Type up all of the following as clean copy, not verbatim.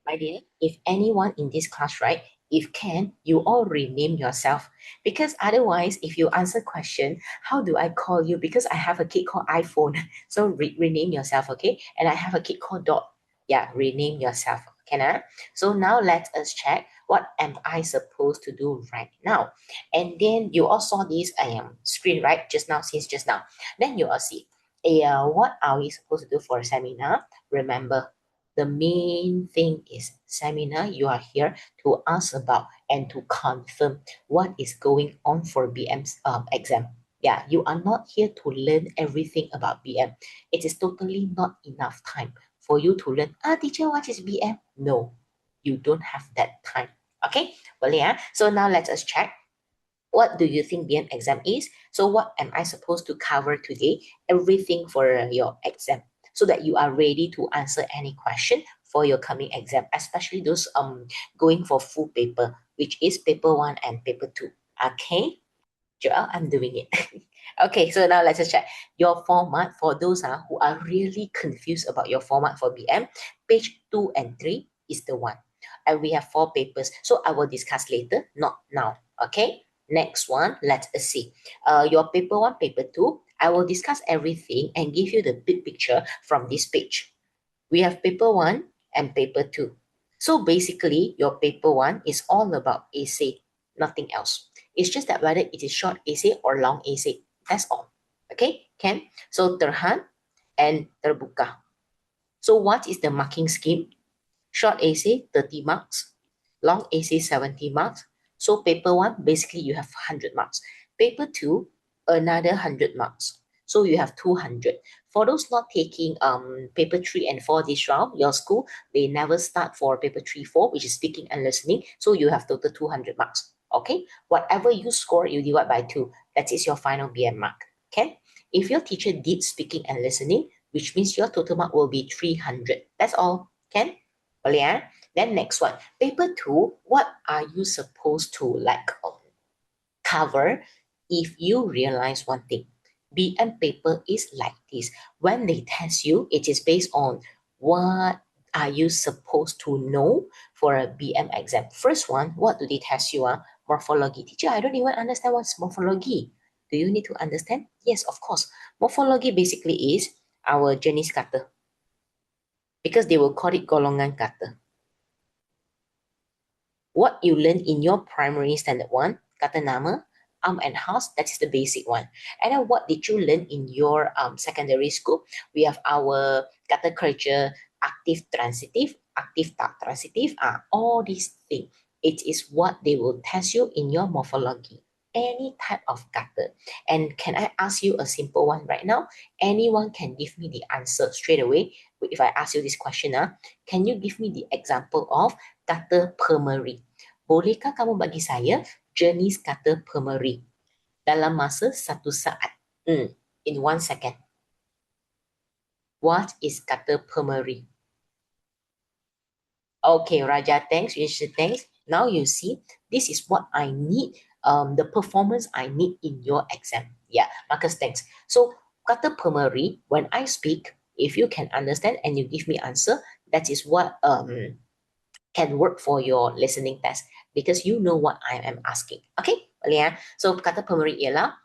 My dear, if anyone in this class, right, if can, you all rename yourself. Because otherwise, if you answer question, how do I call you? Because I have a kid called iPhone. So rename yourself, okay? And I have a kid called Dot. Yeah, rename yourself. Can I? So now let us check what am I supposed to do right now. And then you all saw this screen, right? Just now, since just now. Then you all see, what are we supposed to do for a seminar? Remember, the main thing is seminar, you are here to ask about and to confirm what is going on for BM's exam. Yeah, you are not here to learn everything about BM. It is totally not enough time for you to learn, teacher, what is BM? No, you don't have that time. Okay, well, yeah. So now let us check. What do you think BM exam is? So what am I supposed to cover today? Everything for your exam, so that you are ready to answer any question for your coming exam, especially those going for full paper, which is paper 1 and paper 2. Okay, Joel, I'm doing it. Okay, so now let's just check your format for those who are really confused about your format for BM. Page 2 and 3 is the one. And we have 4 papers. So I will discuss later, not now. Okay, next one, let us see. Your paper 1, paper 2, I will discuss everything and give you the big picture from this page. We have paper 1 and paper 2. So basically, your paper 1 is all about essay, nothing else. It's just that whether it is short essay or long essay. That's all. Okay, can? So terhan and terbuka. So what is the marking scheme? Short essay, 30 marks. Long essay, 70 marks. So paper 1, basically you have 100 marks. Paper 2, another 100 marks. So you have 200. For those not taking paper 3 and 4 this round, your school, they never start for paper 3, 4, which is speaking and listening. So you have total 200 marks. Okay, whatever you score, you divide by 2. That is your final BM mark. Okay, if your teacher did speaking and listening, which means your total mark will be 300. That's all. Can? Boleh ya? Then next one, paper 2, what are you supposed to cover if you realize one thing? BM paper is like this. When they test you, it is based on what are you supposed to know for a BM exam. First one, what do they test you? Morphology. Teacher, I don't even understand what's morphology. Do you need to understand? Yes, of course. Morphology basically is our jenis kata, because they will call it golongan kata. What you learn in your primary standard 1, kata nama, and house, that is the basic one. And then what did you learn in your secondary school? We have our kata kerja, active transitive, active tak transitive, all these things. It is what they will test you in your morphology. Any type of kata. And can I ask you a simple one right now? Anyone can give me the answer straight away. If I ask you this question, can you give me the example of kata permeri? Bolehkah kamu bagi saya jenis kata permeri dalam masa 1 saat? In 1 second. What is kata permeri? Okay, Raja, thanks. Yusha, thanks. Now you see, this is what I need, the performance I need in your exam. Yeah, Marcus, thanks. So, kata permeri, when I speak, if you can understand and you give me answer, that is what can work for your listening test, because you know what I am asking. Okay, boleh ya? So kata permeri ialah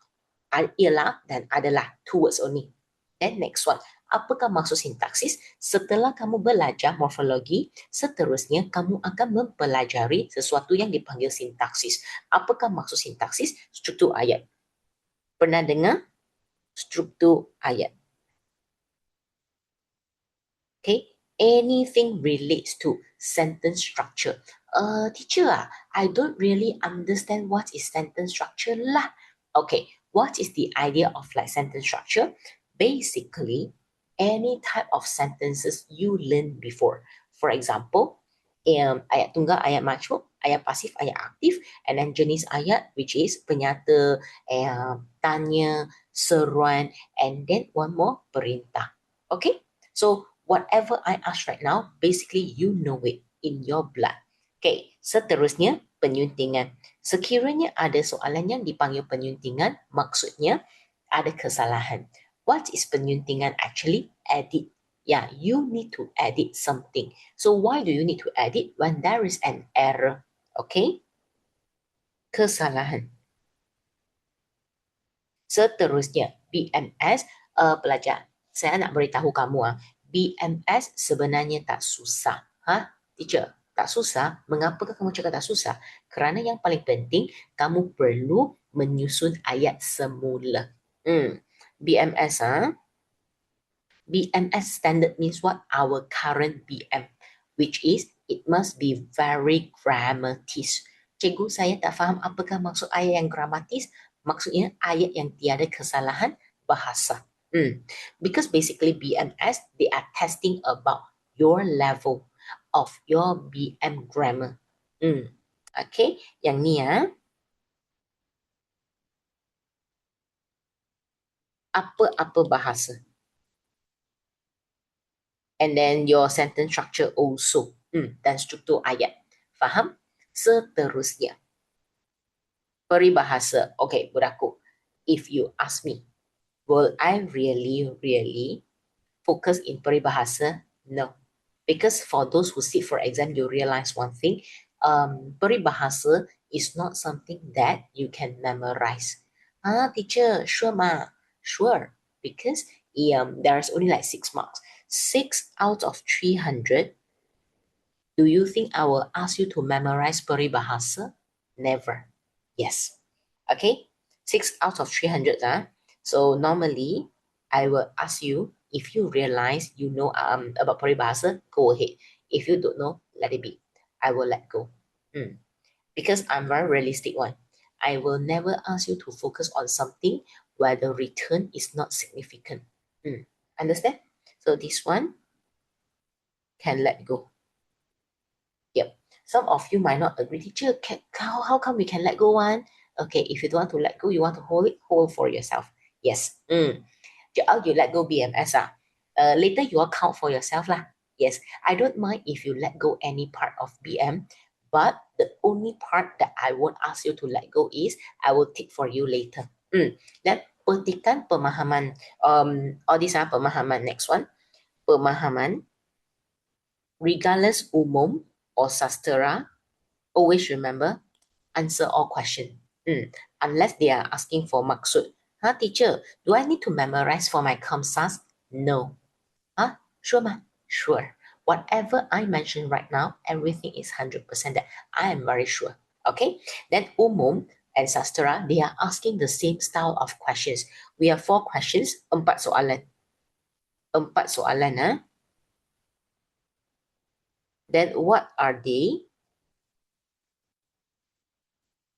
dan adalah, 2 words only. Then next one, apakah maksud sintaksis? Setelah kamu belajar morfologi, seterusnya kamu akan mempelajari sesuatu yang dipanggil sintaksis. Apakah maksud sintaksis? Struktur ayat. Pernah dengar struktur ayat? Okay, anything relates to sentence structure. Teacher, I don't really understand what is sentence structure lah. Okay, what is the idea of sentence structure? Basically, any type of sentences you learned before. For example, ayat tunggal, ayat majmuk, ayat pasif, ayat aktif, and then jenis ayat, which is penyata, tanya, seruan, and then one more, perintah. Okay, so whatever I ask right now, basically you know it in your blood. Okay, seterusnya penyuntingan. Sekiranya ada soalan yang dipanggil penyuntingan, maksudnya ada kesalahan. What is penyuntingan actually? Edit. Yeah, you need to edit something. So why do you need to edit? When there is an error, okay? Kesalahan. Seterusnya, BMS, pelajar, saya nak beritahu kamu, BMS sebenarnya tak susah. Teacher, tak susah? Mengapakah kamu cakap tak susah? Kerana yang paling penting, kamu perlu menyusun ayat semula. BMS, BMS standard means what? Our current BM, which is it must be very grammatis. Cikgu, saya tak faham apakah maksud ayat yang gramatis. Maksudnya ayat yang tiada kesalahan bahasa. Because basically BMS, they are testing about your level of your BM grammar. Okay, yang ni apa-apa bahasa. And then your sentence structure also. Dan struktur ayat. Faham? Seterusnya. Peribahasa. Okay, budakku. If you ask me, will I really focus in peribahasa? No. Because for those who sit for exam, you realize one thing. Peribahasa is not something that you can memorize. Teacher, sure ma. Sure. Because there's only like 6 marks. 6 out of 300. Do you think I will ask you to memorize peribahasa? Never. Yes. Okay. 6 out of 300. So normally, I will ask you, if you realize you know about peribahasa, go ahead. If you don't know, let it be. I will let go. Because I'm very realistic one. I will never ask you to focus on something where the return is not significant. Understand? So this one can let go. Yep. Some of you might not agree. Teacher, how come we can let go one? Okay, if you don't want to let go, you want to hold it, hold for yourself. Yes. You let go BMS. Later you will count for yourself lah. Yes. I don't mind if you let go any part of BM, but the only part that I won't ask you to let go is I will take for you later. Then petikan pemahaman. All these are pemahaman. Next one. Pemahaman. Regardless umum or sastera, always remember, answer all questions. Unless they are asking for maksud. Teacher, do I need to memorize for my Kamsas? No. Sure, ma? Sure. Whatever I mention right now, everything is 100% that I am very sure. Okay? Then umum and sastera, they are asking the same style of questions. We have 4 questions, 4 soalan. 4 soalan, Then what are they?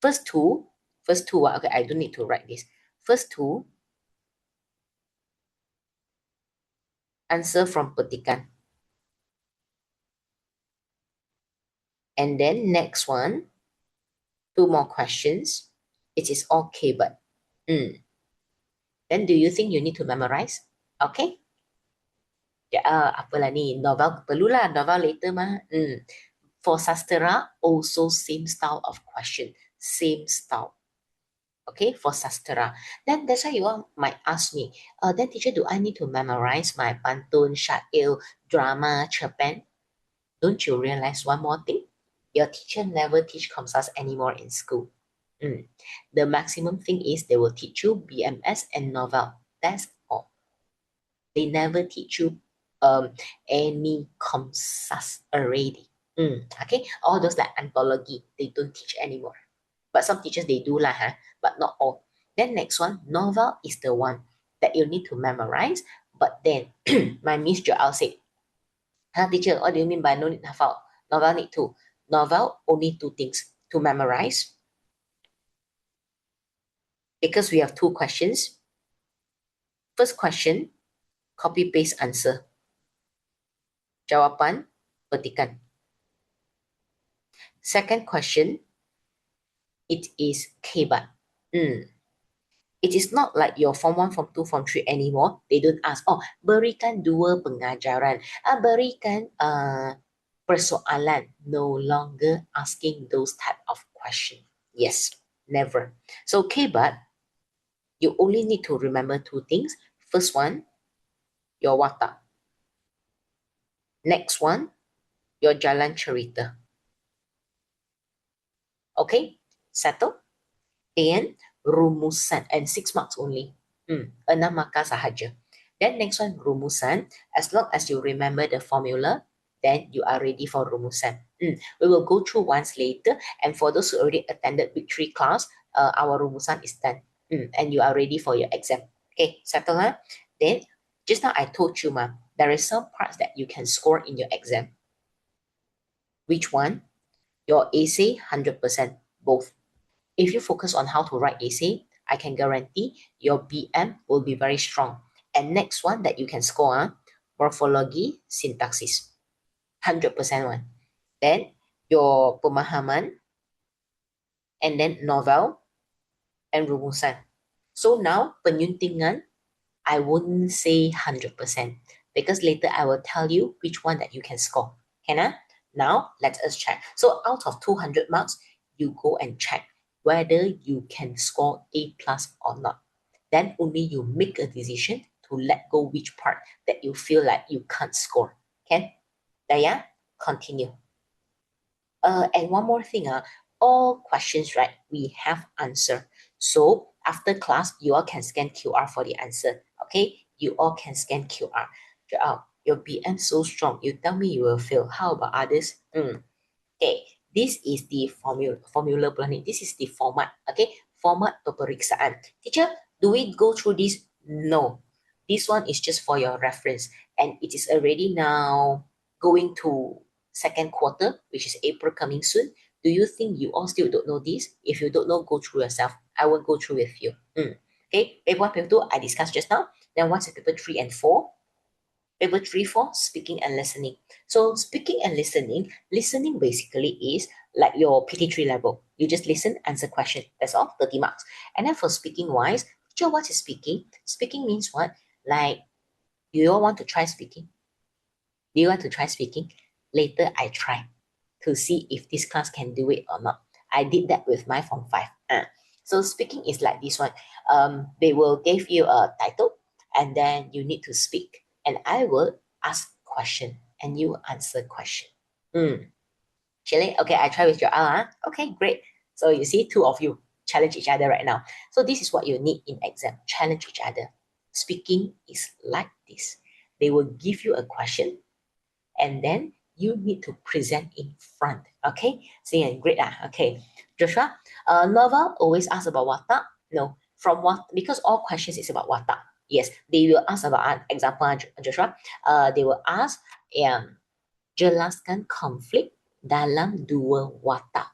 First two, okay, I don't need to write this. First two, answer from petikan. And then next one, 2 more questions. It is okay, but. Then do you think you need to memorize? Okay? Apalah ni, novel perlulah, novel later mah. For sastera, also same style of question. Same style. Okay, for sastera. Then that's why you all might ask me, then teacher, do I need to memorize my pantun, syair, drama, cerpen? Don't you realize one more thing? Your teacher never teach Comsas anymore in school. The maximum thing is they will teach you BMS and novel. That's all. They never teach you any Comsas already. Okay, all those like anthology, they don't teach anymore. But some teachers, they do lah, but not all. Then next one, novel is the one that you need to memorize. But then my Miss Joel said, teacher, what do you mean by no need hafal? Novel need to. Novel, only 2 things to memorize. Because we have 2 questions. First question, copy paste answer. Jawapan, petikan. Second question, it is kebat. It is not like your form 1, form 2, form 3 anymore. They don't ask, berikan 2 pengajaran. Berikan persoalan. No longer asking those type of question. Yes, never. So kebat, you only need to remember 2 things. First one, your watak. Next one, your jalan cerita. Okay, settle. And rumusan, and 6 marks only. 6 markah sahaja. Then next one, rumusan. As long as you remember the formula, then you are ready for rumusan. We will go through once later. And for those who already attended week 3 class, our rumusan is done. And you are ready for your exam. Okay, settle huh? Then, just now I told you, there is some parts that you can score in your exam. Which one? Your essay, 100%, both. If you focus on how to write essay, I can guarantee your BM will be very strong. And next one that you can score, morphology, syntaxis, 100% one. Then your pemahaman, and then novel, and rumusan. So now penyuntingan, I wouldn't say 100% because later I will tell you which one that you can score. Can I? Now let us check. So out of 200 marks, you go and check whether you can score A plus or not. Then only you make a decision to let go which part that you feel like you can't score. Can? Daya, continue. And one more thing, all questions, right, we have answer. So after class, you all can scan QR for the answer. Okay, you all can scan QR. Your BM so strong. You tell me you will fail. How about others? Okay, this is the formula planning. This is the format. Okay, format peperiksaan. Teacher, do we go through this? No, this one is just for your reference, and it is already now going to second quarter, which is April coming soon. Do you think you all still don't know this? If you don't know, go through yourself. I will go through with you. Okay, paper 1, paper 2, I discussed just now. Then what's paper 3 and 4? Paper 3, 4, speaking and listening. So speaking and listening basically is like your PT3 level. You just listen, answer question. That's all, 30 marks. And then for speaking wise, teacher, what is speaking? Speaking means what? Like, do you all want to try speaking? Do you want to try speaking? Later, I try to see if this class can do it or not. I did that with my Form 5. So speaking is like this one. They will give you a title and then you need to speak. And I will ask question and you answer question. Chile? Okay, I try with your Huh? Okay, great. So you see, two of you challenge each other right now. So this is what you need in exam. Challenge each other. Speaking is like this. They will give you a question and then you need to present in front. Okay, saying great. Okay, Joshua, novel always ask about watak. No, from what, because all questions is about watak. Yes, they will ask about an example, Joshua. They will ask, jelaskan konflik dalam dua watak.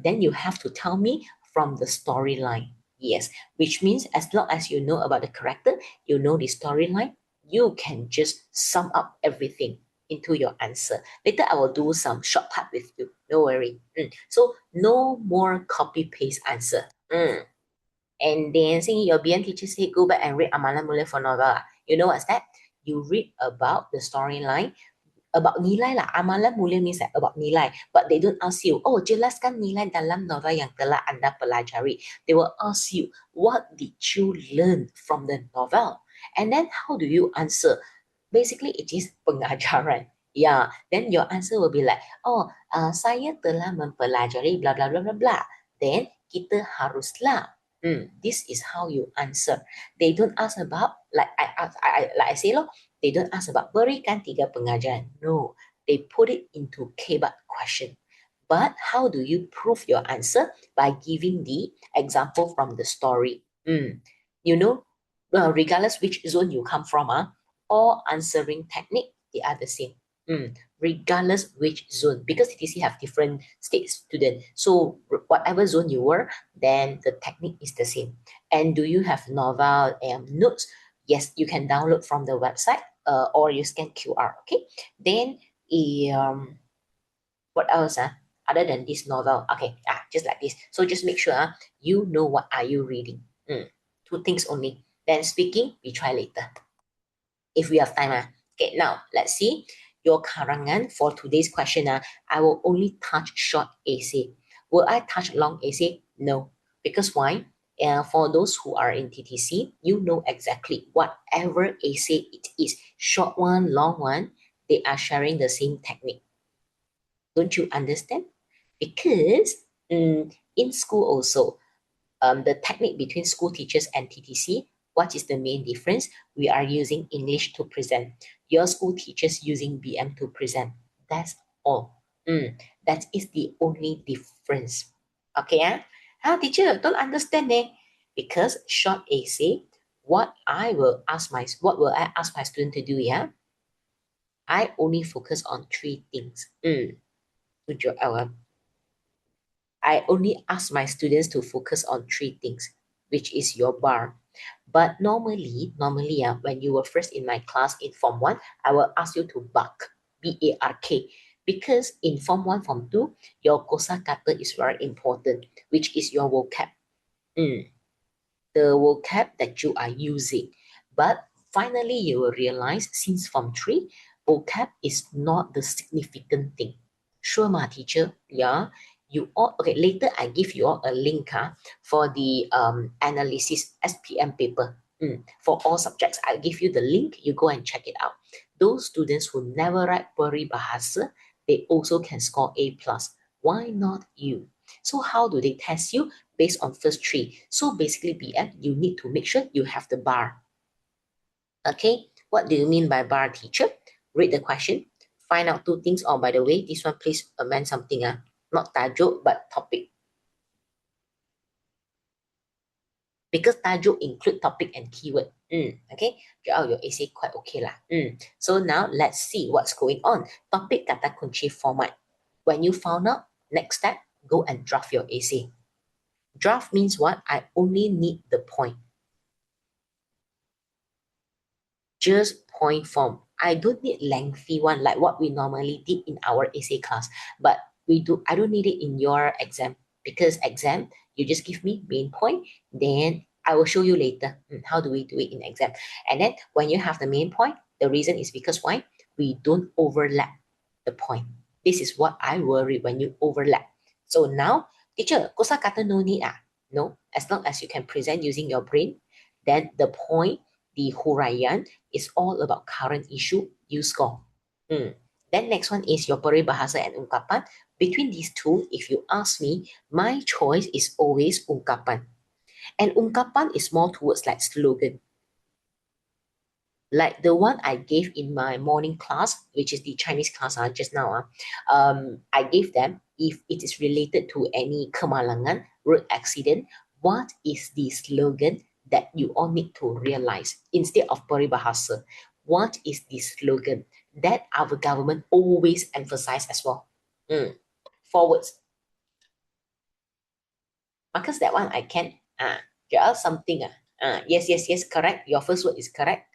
Then you have to tell me from the storyline. Yes, which means as long as you know about the character, you know the storyline, you can just sum up everything into your answer. Later, I will do some shortcut with you. No worry. So no more copy paste answer. And then saying your BM teacher say go back and read Amalan Mulia for novel. You know what's that? You read about the storyline, about nilai lah. Amalan mulia means like about nilai. But they don't ask you, oh, jelaskan nilai dalam novel yang telah anda pelajari. They will ask you, what did you learn from the novel? And then how do you answer? Basically, it is pengajaran. Yeah, then your answer will be like, oh, saya telah mempelajari blah, blah, blah, blah, blah. Then kita haruslah. This is how you answer. They don't ask about, like I say loh, they don't ask about berikan 3 pengajaran. No, they put it into kebat question. But how do you prove your answer? By giving the example from the story. You know, regardless which zone you come from, all answering technique, they are the same. Regardless which zone, because TTC have different state student. So whatever zone you were, then the technique is the same. And do you have novel notes? Yes, you can download from the website or you scan QR. Okay. Then what else? Other than this novel, okay, just like this. So just make sure you know what are you reading. 2 things only. Then speaking, we try later if we have time. Okay, now let's see your karangan for today's question. I will only touch short essay. Will I touch long essay? No. Because why? For those who are in TTC, you know exactly whatever essay it is, short one, long one, they are sharing the same technique. Don't you understand? Because in school also, the technique between school teachers and TTC, what is the main difference? We are using English to present. Your school teachers using BM to present. That's all. That is the only difference. Okay, teacher, don't understand eh? Because short essay, what will I ask my student to do, yeah? I only focus on three things. Good job, I only ask my students to focus on three things, which is your bar. But normally, when you were first in my class in Form 1, I will ask you to bark, B-A-R-K. Because in Form 1, Form 2, your kosakata is very important, which is your vocab. The vocab that you are using. But finally, you will realize since Form 3, vocab is not the significant thing. Sure, ma teacher. Yeah. You all okay. Later, I give you all a link for the analysis SPM paper. For all subjects, I'll give you the link. You go and check it out. Those students who never write peribahasa, they also can score A plus. Why not you? So how do they test you? Based on first three. So basically, BM, you need to make sure you have the bar. Okay, what do you mean by bar, teacher? Read the question. Find out two things. Oh, by the way, this one, please amend something. Not tajuk, but topic. Because tajuk include topic and keyword. Okay, your essay quite okay lah. So now let's see what's going on. Topic kata kunci format. When you found out, next step, go and draft your essay. Draft means what? I only need the point. Just point form. I don't need lengthy one like what we normally did in our essay class. But I don't need it in your exam because exam, you just give me main point, then I will show you later how do we do it in exam. And then when you have the main point, the reason is because why? We don't overlap the point. This is what I worry when you overlap. So now, teacher, kosakata no need No, as long as you can present using your brain, then the point, the huraian, is all about current issue, you score. Then next one is your peribahasa and ungkapan. Between these two, if you ask me, my choice is always ungkapan. And ungkapan is more towards like slogan. Like the one I gave in my morning class, which is the Chinese class just now. I gave them, if it is related to any kemalangan, road accident, what is the slogan that you all need to realize instead of peribahasa? What is the slogan that our government always emphasize as well? Forwards. Because that one I can. Just something. Yes, correct. Your first word is correct.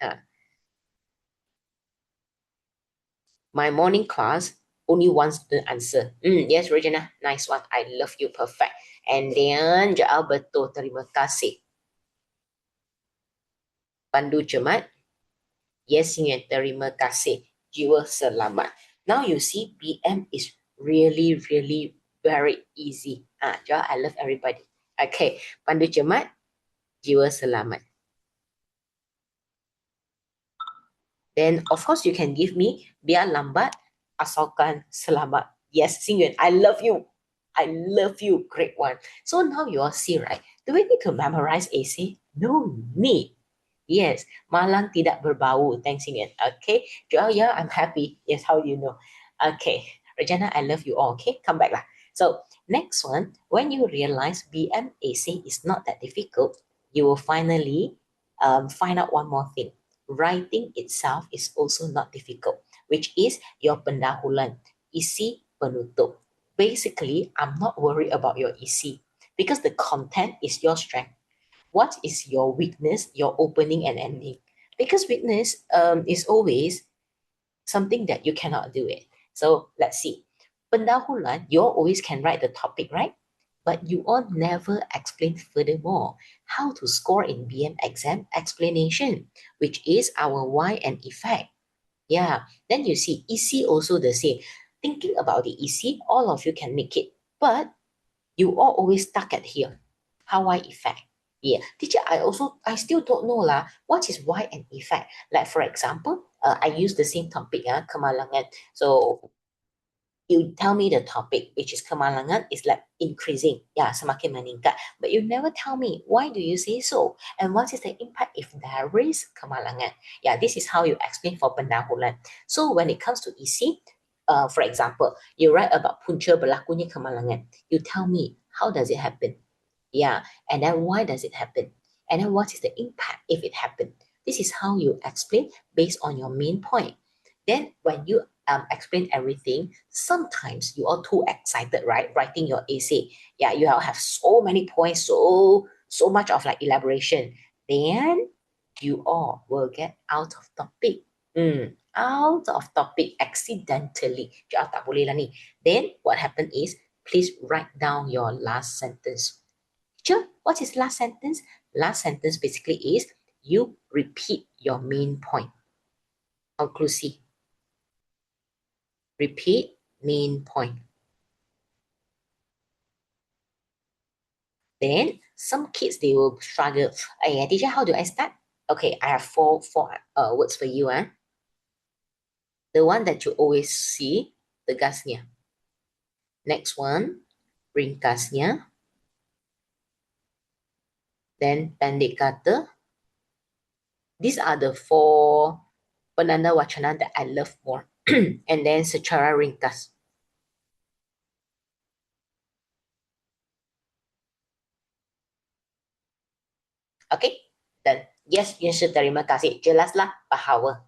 My morning class only one student answer. Yes, Regina, nice one. I love you, perfect. And then Jaal betul, terima kasih. Pandu cermat. Yes, terima kasih. Jiwa selamat. Now you see, BM is really, really very easy. Jaal, I love everybody. Okay, pandu cermat, jiwa selamat. Then, of course, you can give me biar lambat, asalkan selamat. Yes, Xingyuan, I love you. I love you. Great one. So now you all see, right? Do we need to memorize AC? No need. Yes, malang tidak berbau. Thanks, Xingyuan. Okay. Joel, yeah, I'm happy. Yes, how do you know? Okay. Regina, I love you all. Okay, come back lah. So next one, when you realize BMAC is not that difficult, you will finally find out one more thing. Writing itself is also not difficult, which is your pendahuluan, isi penutup. Basically, I'm not worried about your isi because the content is your strength. What is your weakness, your opening and ending? Because weakness is always something that you cannot do it. So let's see. Pendahuluan, you always can write the topic, right? But you all never explain furthermore how to score in BM exam explanation, which is our why and effect. Yeah, then you see EC also the same. Thinking about the EC, all of you can make it, but you all always stuck at here. How why effect? Yeah, teacher, I still don't know lah. What is why and effect? Like for example, I use the same topic, kemalangan. So you tell me the topic, which is kemalangan, is like increasing, semakin meningkat. But you never tell me why do you say so, and what is the impact if there is kemalangan. This is how you explain for pendahuluan. So when it comes to isi, for example, you write about punca berlakunya kemalangan. You tell me how does it happen, and then why does it happen, and then what is the impact if it happened. This is how you explain based on your main point. Then when you explain everything, sometimes you are too excited, right? Writing your essay. You have so many points, so much of like elaboration. Then you all will get out of topic. Out of topic accidentally. Tak boleh lah ni. Then what happened is, please write down your last sentence. Teacher, what is last sentence? Last sentence basically is you repeat your main point. Conclusive. Repeat main point. Then some kids, they will struggle. Hey, teacher, how do I start? Okay, I have four words for you. The one that you always see, tegasnya. Next one, ringkasnya. Then pendek kata. These are the four penanda wacana that I love more. And then secara ringkas. Okay, dan yes, Yunshi, terima kasih. Jelaslah bahawa.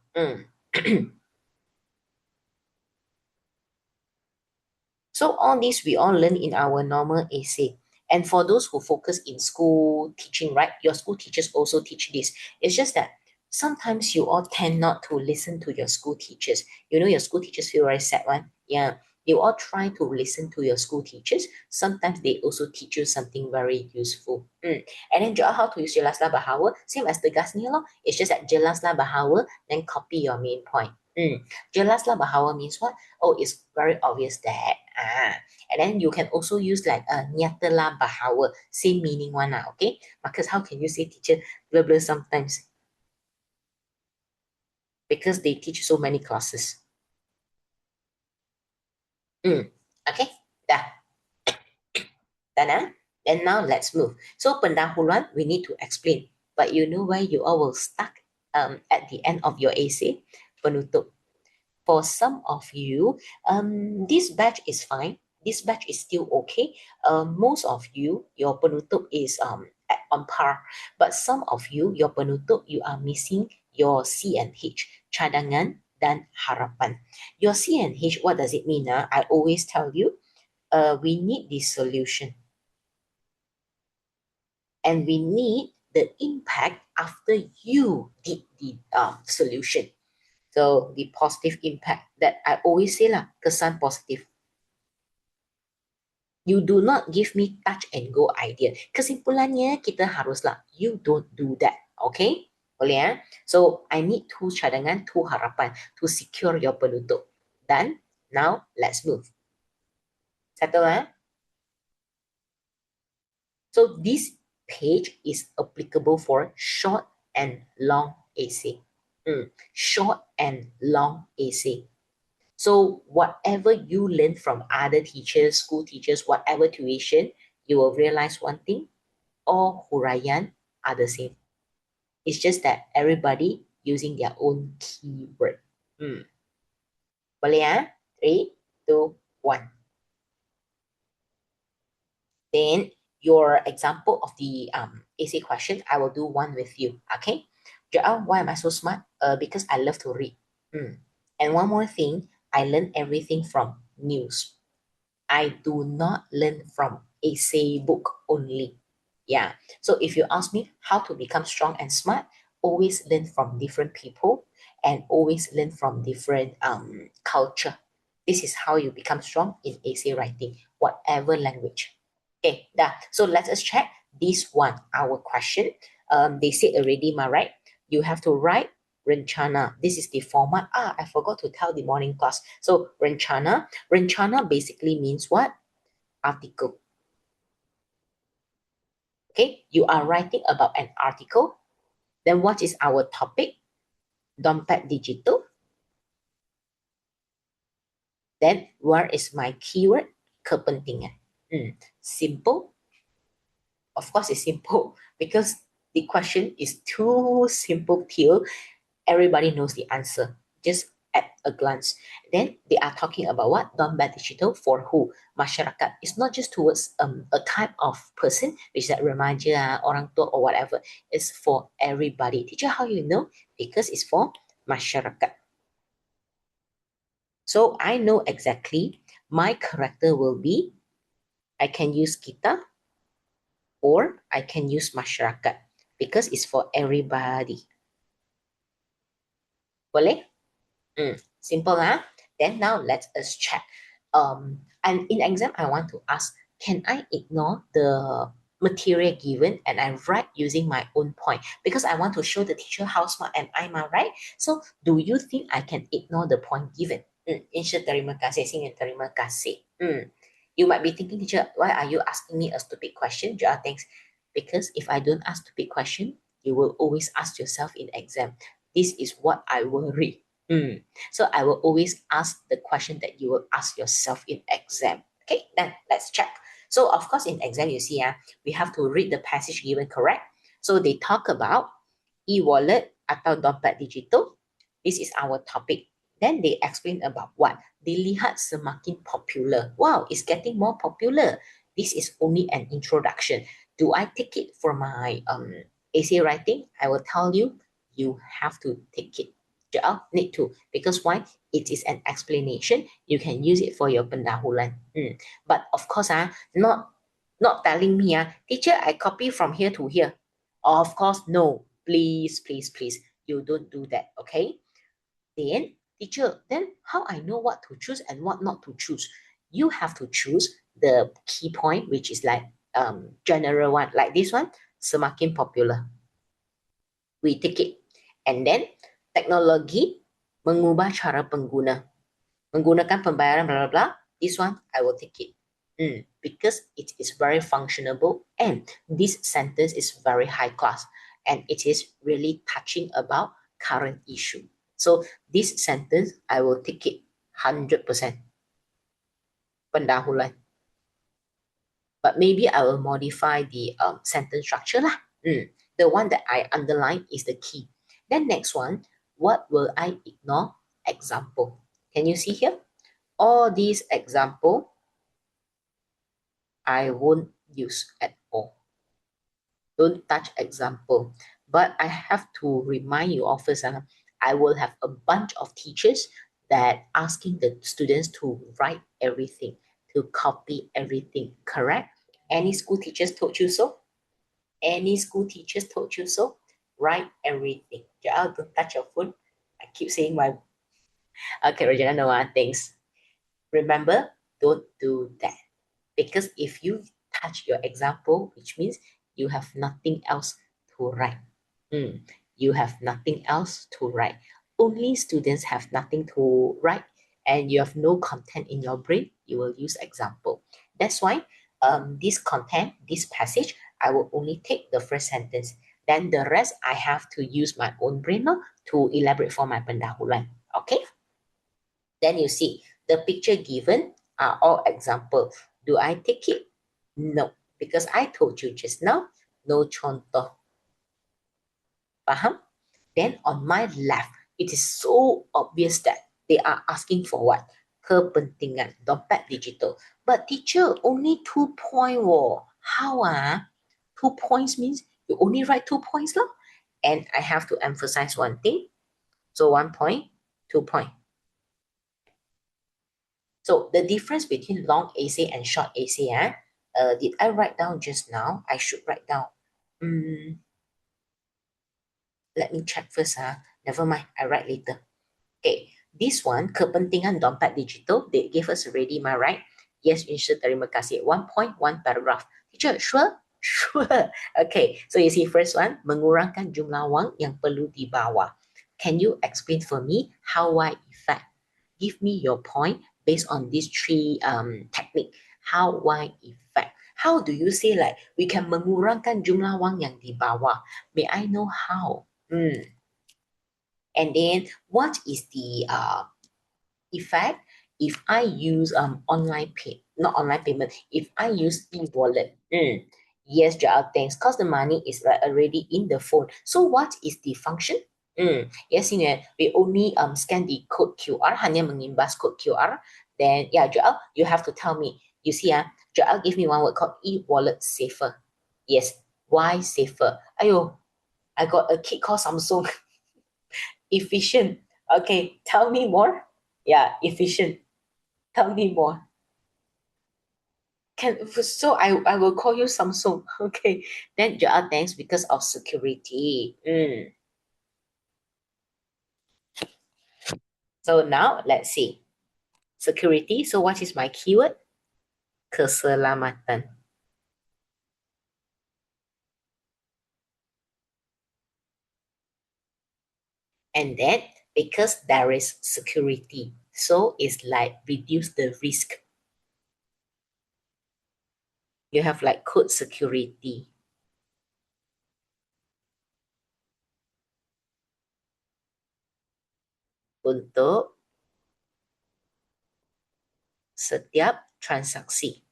So all this we all learn in our normal essay. And for those who focus in school teaching, right? Your school teachers also teach this. It's just that sometimes you all tend not to listen to your school teachers. You know, your school teachers feel very sad one. You all try to listen to your school teachers. Sometimes they also teach you something very useful. And then how to use jelaslah bahawa, same as tegasnya loh. It's just that jelaslah bahawa, then copy your main point. Jelaslah bahawa means what? Oh, it's very obvious that. And then you can also use like nyatalah bahawa, same meaning one, okay? Because how can you say teacher blah blah sometimes? Because they teach so many classes. Okay, dah. Done. And now let's move. So pendahuluan, we need to explain. But you know where you all will stuck at the end of your essay? Penutup. For some of you, this batch is fine. This batch is still okay. Most of you, your penutup is on par. But some of you, your penutup, you are missing your C and H, cadangan dan harapan. Your C and H, what does it mean? I always tell you, we need this solution. And we need the impact after you did the solution. So the positive impact that I always say lah, kesan positif. You do not give me touch and go idea. Kesimpulannya kita haruslah, you don't do that. Okay? Boleh ya? So I need 2 cadangan, 2 harapan to secure your penutup. Done? Now let's move. Settle ya? So this page is applicable for short and long essay. Short and long essay. So whatever you learn from other teachers, school teachers, whatever tuition, you will realize one thing, all huraian are the same. It's just that everybody using their own keyword. Boleh ya? 3, 2, 1. Then your example of the essay question, I will do one with you, okay? Why am I so smart? Because I love to read. And one more thing, I learn everything from news. I do not learn from essay book only. So if you ask me how to become strong and smart, always learn from different people and always learn from different culture. This is how you become strong in essay writing, whatever language. Okay, so let us check this one, our question. They said already, right? You have to write rencana. This is the format. I forgot to tell the morning class. So rencana. Rencana basically means what? Article. Okay, you are writing about an article. Then what is our topic? Dompet digital. Then where is my keyword? Kepentingan. Simple. Of course, it's simple because the question is too simple till everybody knows the answer just at a glance. Then they are talking about what? Dompet digital for who? Masyarakat. It's not just towards a type of person, which is like remaja, orang tua, or whatever. It's for everybody. Teacher, how you know? Because it's for masyarakat. So I know exactly my character will be, I can use kita or I can use masyarakat because it's for everybody. Boleh? Simple, huh? Then now let us check. And in exam, I want to ask, can I ignore the material given and I write using my own point? Because I want to show the teacher how smart am I, right? So do you think I can ignore the point given? Insya terima kasih, singin terima kasih. You might be thinking, teacher, why are you asking me a stupid question? Thanks. Because if I don't ask stupid question, you will always ask yourself in exam. This is what I worry. So I will always ask the question that you will ask yourself in exam. Okay, then let's check. So of course in exam, you see, we have to read the passage given, correct? So they talk about e-wallet atau dompet digital. This is our topic. Then they explain about what? Dilihat semakin popular. Wow, it's getting more popular. This is only an introduction. Do I take it for my essay writing? I will tell you, you have to take it. Need to, because why? It is an explanation. You can use it for your pendahuluan. But of course, not telling me, teacher, I copy from here to here. Of course, no. Please, please, please. You don't do that, okay? Then, teacher, then how I know what to choose and what not to choose? You have to choose the key point, which is like general one, like this one, semakin popular. We take it. And then, teknologi mengubah cara pengguna. Menggunakan pembayaran blah blah blah. This one I will take it. Because it is very functionable and this sentence is very high class and it is really touching about current issue. So this sentence I will take it 100%. Pendahuluan. But maybe I will modify the sentence structure lah. The one that I underline is the key. Then next one, what will I ignore? Example. Can you see here? All these example, I won't use at all. Don't touch example. But I have to remind you of this. I will have a bunch of teachers that asking the students to write everything, to copy everything, correct? Any school teachers told you so? Any school teachers told you so? Write everything. Don't touch your phone. I keep saying my... Okay, Regina, no, thanks. Remember, don't do that. Because if you touch your example, which means you have nothing else to write. You have nothing else to write. Only students have nothing to write and you have no content in your brain, you will use example. That's why this content, this passage, I will only take the first sentence. Then the rest, I have to use my own brain to elaborate for my pendahuluan. Okay? Then you see, the picture given are all example. Do I take it? No, because I told you just now, no contoh. Faham? Then on my left, it is so obvious that they are asking for what? Kepentingan, dompet digital. But teacher, only 2 points. How 2 points means you only write 2 points lah. And I have to emphasize one thing. So 1 point, 2 point. So the difference between long essay and short essay, did I write down just now? I should write down. Let me check first. Never mind, I write later. Okay, this one, kepentingan dompet digital, they gave us already, right? Yes, insya terima kasih. 1 point, 1 paragraph. Teacher, sure? Sure. Okay, so you see first one, mengurangkan jumlah wang yang perlu dibawa. Can you explain for me how why effect? Give me your point based on these 3 technique. How why effect? How do you say like we can mengurangkan jumlah wang yang dibawa? May I know how? And then what is the effect? if I use not online payment, if I use e-wallet, yes, Joel, thanks, because the money is like already in the phone. So what is the function? Yes, we only scan the code QR, hanya mengimbas code QR. Then yeah, Joel, you have to tell me. You see, Joel gave me one word called e-wallet safer. Yes, why safer? Ayo, I got a kid called Samsung. Efficient. Okay, tell me more. Yeah, efficient. Tell me more. I will call you Samsung. Okay. Then Joel, thanks because of security. So now let's see. Security. So what is my keyword? Keselamatan. And then because there is security, so it's like reduce the risk. You have like code security untuk setiap transaksi.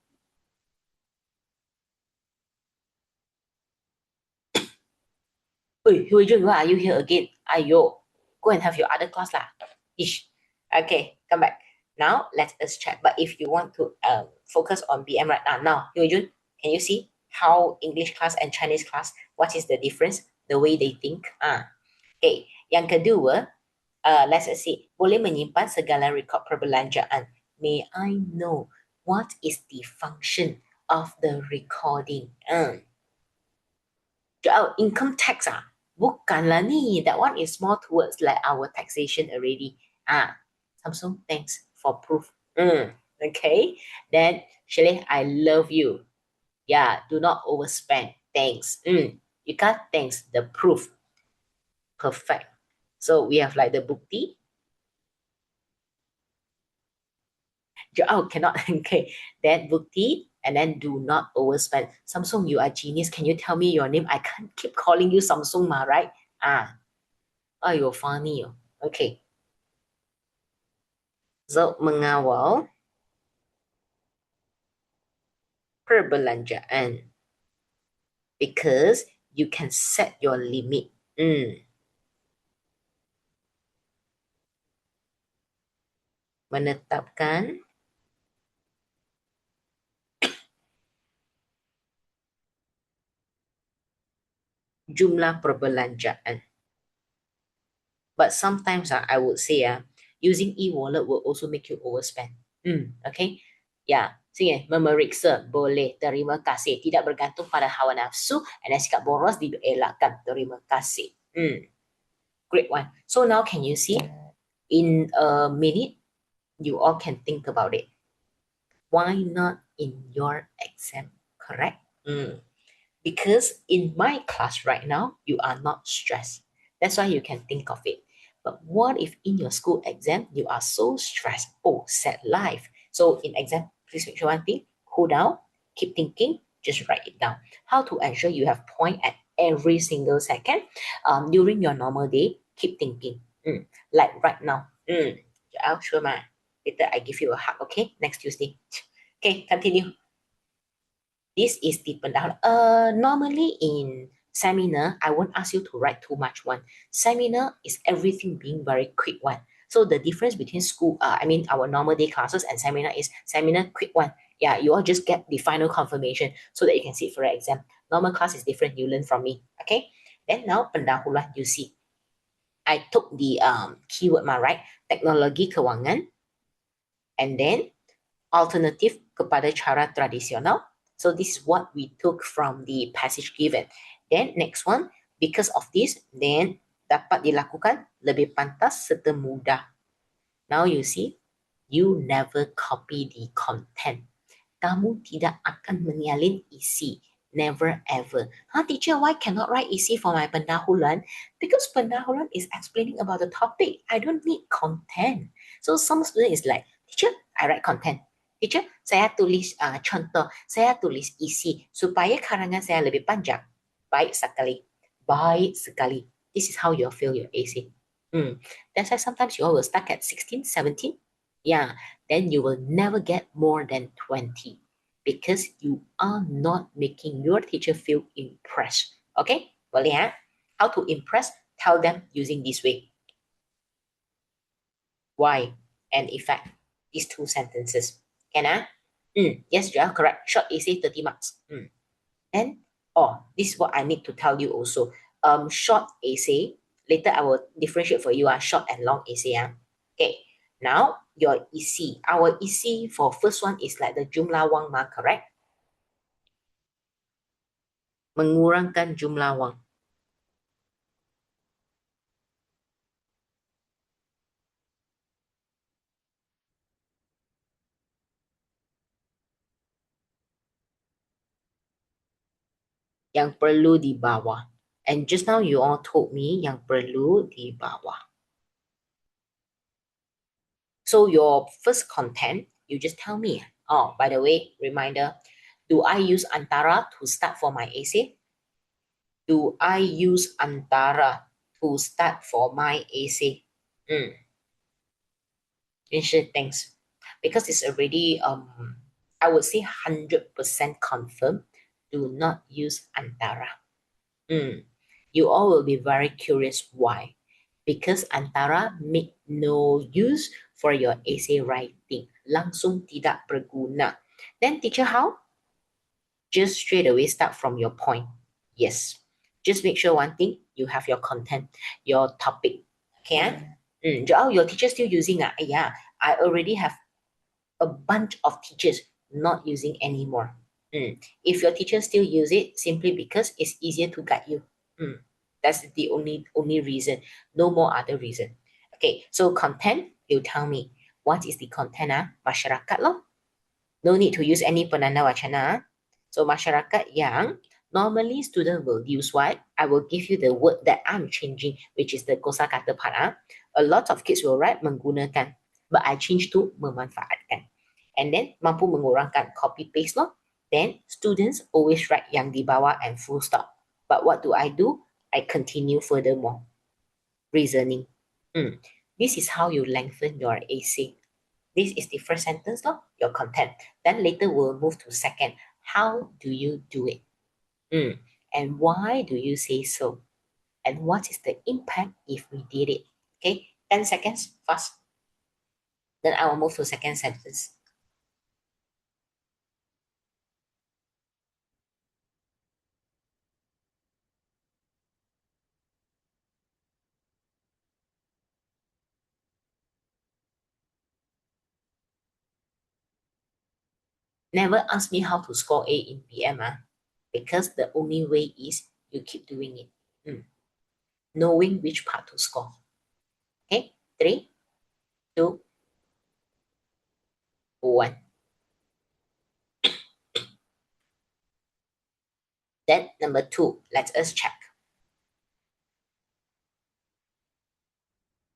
Oi, Hui Jun, why are you here again? Ayo, go and have your other class lah. Ish. Okay, come back. Now let us check. But if you want to focus on BM right now, Hui Jun, can you see how English class and Chinese class, what is the difference? The way they think. Okay, yang kedua, let's see, boleh menyimpan segala rekod perbelanjaan. May I know what is the function of the recording? Income tax bukan lah ni. That one is more towards like our taxation already. Samsung, thanks for proof. Okay. Then Shirley, I love you. Yeah, do not overspend. Thanks. You got thanks. The proof. Perfect. So we have like the bukti. Oh, cannot. Okay. Then bukti and then do not overspend. Samsung, you are genius. Can you tell me your name? I can't keep calling you Samsung, ma, right? Oh, you're funny. Okay. So, mengawal perbelanjaan. Because you can set your limit. Menetapkan jumlah perbelanjaan. But sometimes I would say using e-wallet will also make you overspend. Okay. Ya, sini memeriksa boleh, terima kasih, tidak bergantung pada hawa nafsu, and then sikap boros dielakkan, terima kasih. Great one. So now can you see in a minute you all can think about it. Why not in your exam? Correct? Because in my class right now, you are not stressed. That's why you can think of it. But what if in your school exam, you are so stressed? Oh, sad life. So in exam, please make sure one thing, cool down, keep thinking, just write it down. How to ensure you have point at every single second. During your normal day, keep thinking. Like right now. I'll sure ma. Later I give you a hug, okay? Next Tuesday. Okay, continue. This is the pendahuluan. Normally in seminar, I won't ask you to write too much one. Seminar is everything being very quick one. So the difference between school, our normal day classes and seminar is seminar quick one. Yeah, you all just get the final confirmation so that you can sit for an exam. Normal class is different. You learn from me. Okay. Then now pendahuluan, you see. I took the keyword right? Teknologi kewangan. And then alternative kepada cara tradisional. So this is what we took from the passage given. Then next one, because of this, then dapat dilakukan lebih pantas serta mudah. Now you see, you never copy the content. Kamu tidak akan menyalin isi. Never ever. Teacher, why cannot write isi for my pendahuluan? Because pendahuluan is explaining about the topic. I don't need content. So some student is like, teacher, I write content. Teacher, saya tulis contoh, saya tulis isi supaya karangan saya lebih panjang. Baik sekali. Baik sekali. This is how you'll fail your AC. That's why sometimes you all will stuck at 16, 17. Yeah, then you will never get more than 20 because you are not making your teacher feel impressed. Okay? Boleh ha? How to impress? Tell them using this way. Why and effect. These two sentences. Can I? Yes, you are correct. Short essay, 30 marks. And this is what I need to tell you also. Short essay. Later I will differentiate for you. Short and long essay. Okay. Now your isi. Our isi for first one is like the jumlah wang ma, correct? Mengurangkan jumlah wang. Yang perlu di bawah. And just now you all told me yang perlu di bawah. So your first content, you just tell me. Oh, by the way, reminder, do I use antara to start for my essay? Do I use antara to start for my essay? Interesting things. Because it's already I would say 100% confirmed. Do not use antara. You all will be very curious why. Because antara make no use for your essay writing. Langsung tidak berguna. Then teacher how? Just straight away start from your point. Yes. Just make sure one thing, you have your content, your topic. Okay? Your teacher still using yeah, I already have a bunch of teachers not using anymore. If your teacher still use it, simply because it's easier to guide you. That's the only reason. No more other reason. Okay, so content, you tell me. What is the content? Masyarakat loh. No need to use any penanda wacana. So masyarakat yang normally student will use what? I will give you the word that I'm changing, which is the kosakata part. A lot of kids will write menggunakan, but I change to memanfaatkan. And then mampu mengurangkan, copy paste loh. Then students always write yang di bawah and full stop. But what do? I continue furthermore. Reasoning. This is how you lengthen your essay. This is the first sentence, your content. Then later we'll move to second. How do you do it? And why do you say so? And what is the impact if we did it? Okay, 10 seconds, fast. Then I will move to second sentence. Never ask me how to score A in PM, because the only way is you keep doing it. Knowing which part to score. Okay, 3, 2, 1. Then number 2, let us check.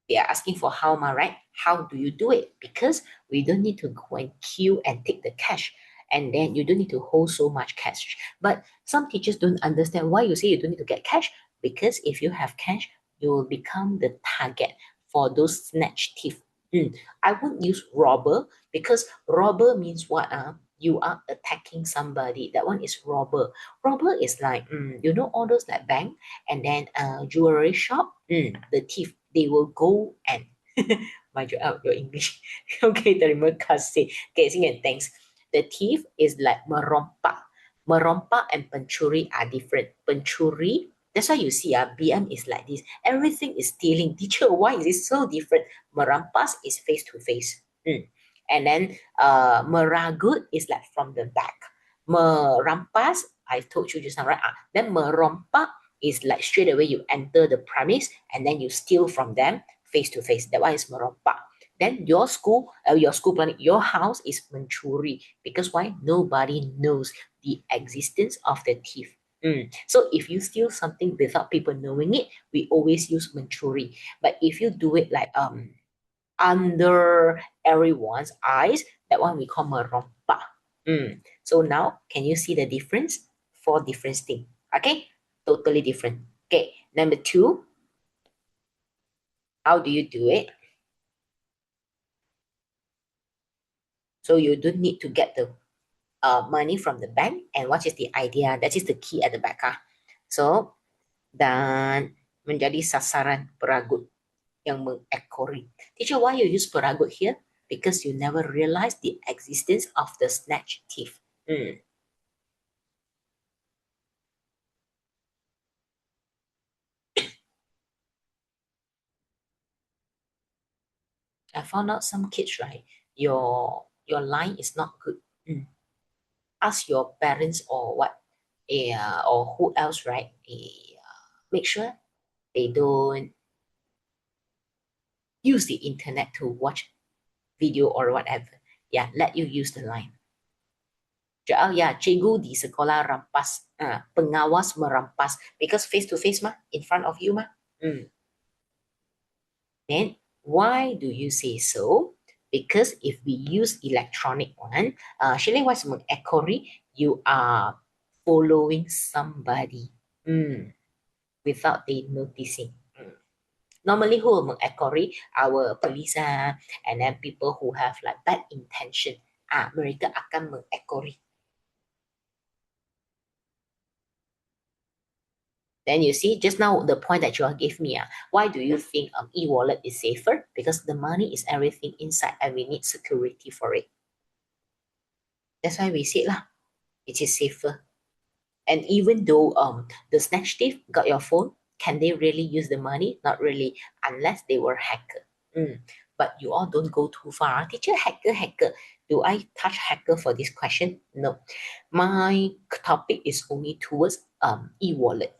They are asking for how, right? How do you do it? Because we don't need to go and queue and take the cash. And then you don't need to hold so much cash. But some teachers don't understand why you say you don't need to get cash. Because if you have cash, you will become the target for those snatch thief. I wouldn't use robber, because robber means what? You are attacking somebody. That one is robber. Robber is like, all those like bank and then jewelry shop. The thief, they will go and mind you out your English. Okay, terima kasih. Okay, sing and thanks. The thief is like merompak. Merompak and pencuri are different. Pencuri, that's why you see BM is like this. Everything is stealing. Teacher, why is it so different? Merampas is face to face. And then meragut is like from the back. Merampas, I told you just now, right? Then merompak is like straight away you enter the premise and then you steal from them face to face. That one is merompak. Then your school planning, your house is mencuri, because why? Nobody knows the existence of the thief. So if you steal something without people knowing it, we always use mencuri. But if you do it like under everyone's eyes, that one we call merompak. So now can you see the difference? 4 different things. Okay, totally different. Okay, number 2, how do you do it? So you don't need to get the money from the bank. And what is the idea? That is the key at the back. So, dan menjadi sasaran peragut yang mengekori. Teacher, why you use peragut here? Because you never realize the existence of the snatch thief. I found out some kids, right? Your line is not good. Ask your parents or what, or who else, right? Make sure they don't use the internet to watch video or whatever. Yeah, let you use the line. Oh ya, cikgu di sekolah rampas, pengawas merampas, because face to face mah, in front of you mah. Then why do you say so? Because if we use electronic one, Shirley was mengekori, you are following somebody without they noticing. Normally, who will mengekori? Our police and then people who have like bad intention. Mereka akan mengekori. Then you see, just now the point that you all gave me, why do you think e-wallet is safer? Because the money is everything inside and we need security for it. That's why we said lah, it is safer. And even though the snatch thief got your phone, can they really use the money? Not really, unless they were hacker. But you all don't go too far. Teacher, hacker. Do I touch hacker for this question? No. My topic is only towards e-wallet.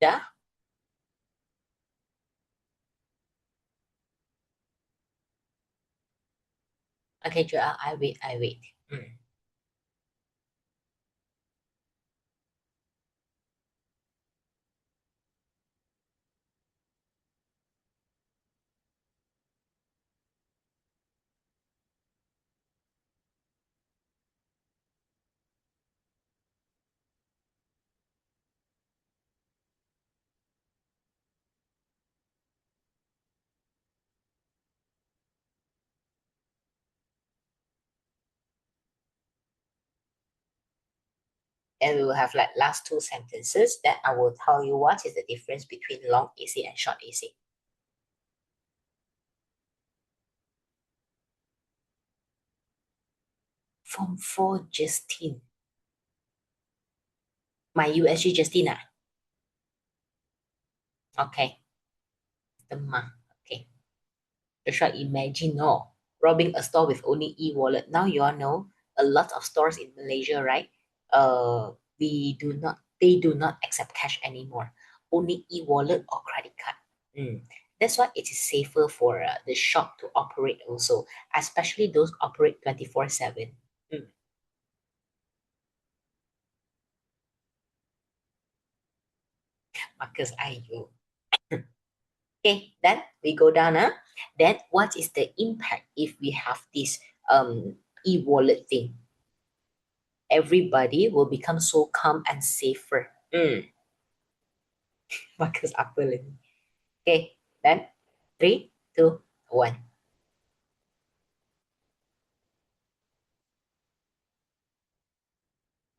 Yeah? Okay, Joel, I wait. And we will have like last two sentences that I will tell you what is the difference between long AC and short AC. Form 4 Justine. My USG Justine. Okay. The ma. Okay. Joshua, imagine robbing a store with only e-wallet. Now you all know a lot of stores in Malaysia, right? They do not accept cash anymore. Only e-wallet or credit card. That's why it is safer for the shop to operate also, especially those operate 24/7. Marcus, ayo. Okay, then we go down. Then what is the impact if we have this e-wallet thing? Everybody will become so calm and safer. Marcus apa lagi? Okay, then 3, 2, 1.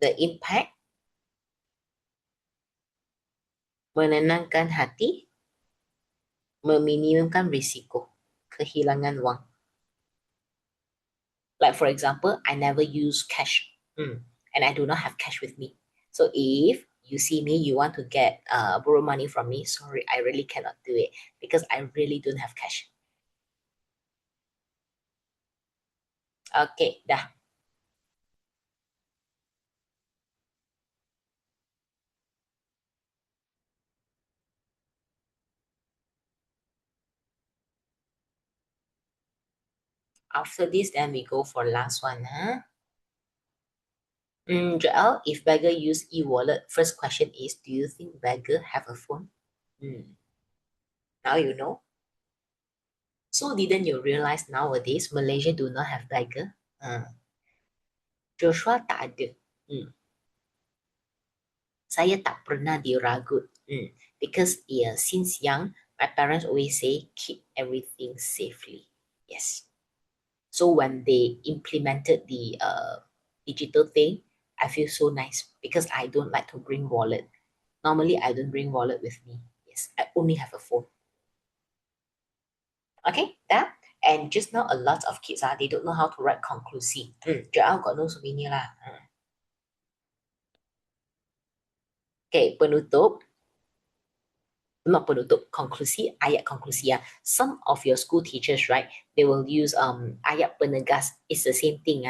The impact, menenangkan hati, meminimumkan risiko, kehilangan wang. Like for example, I never use cash, and I do not have cash with me. So if you see me, you want to get borrow money from me, sorry, I really cannot do it because I really don't have cash. Okay, dah. After this, then we go for last one. Joel, if beggar use e-wallet, first question is, do you think beggar have a phone? Now you know. So didn't you realize nowadays Malaysia do not have beggar? Joshua tak ada. Saya tak pernah diragut. Because since young, my parents always say keep everything safely. Yes. So when they implemented the digital thing, I feel so nice because I don't like to bring wallet. Normally, I don't bring wallet with me. Yes, I only have a phone. Okay, that. And just now, a lot of kids they don't know how to write conclusive. Joel got no souvenir lah. Okay, penutup. Not penutup, konklusi, ayat konklusi. Some of your school teachers, right, they will use ayat penegas. It's the same thing.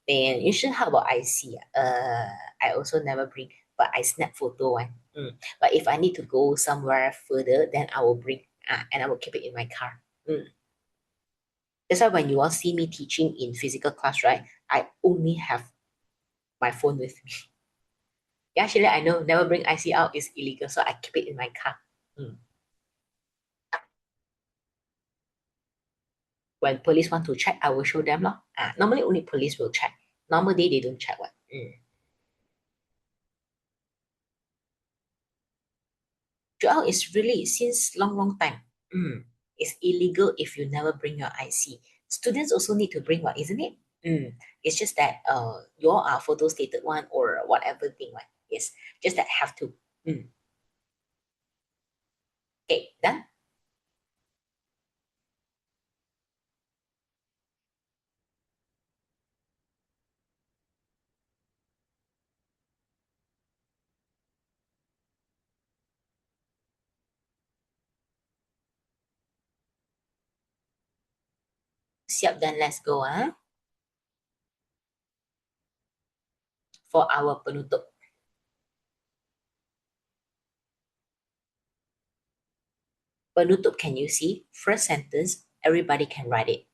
Then you should, how about IC? I also never bring, but I snap photo one. But if I need to go somewhere further, then I will bring and I will keep it in my car. That's why when you all see me teaching in physical class, right, I only have my phone with me. Yeah, actually, I know never bring IC out is illegal, so I keep it in my car. When police want to check, I will show them. Normally, only police will check. Normally, they don't check. Joel is really since long time. It's illegal if you never bring your IC. Students also need to bring one, isn't it? It's just that you all are photo stated one or whatever thing one. Yes, just that have to. Okay, done. Siap dan let's go for our penutup. Penutup, can you see? First sentence, everybody can write it.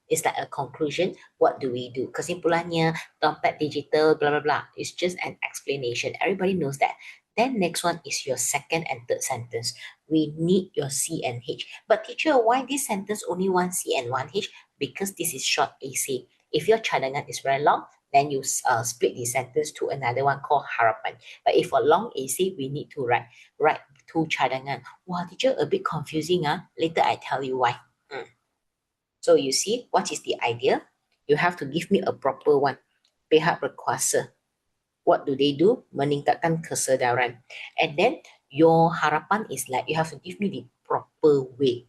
It's like a conclusion. What do we do? Kesimpulannya, dompet digital, blah, blah, blah. It's just an explanation. Everybody knows that. Then next one is your second and third sentence. We need your C and H. But teacher, why this sentence only one C and one H? Because this is short essay. If your cadangan is very long, then you split the sentence to another one called harapan. But if for long essay, we need to write two cadangan. Wow, teacher, a bit confusing. Later I tell you why. So you see, what is the idea? You have to give me a proper one. Pihak berkuasa. What do they do? Meningkatkan kesedaran. And then your harapan is like you have to give me the proper way.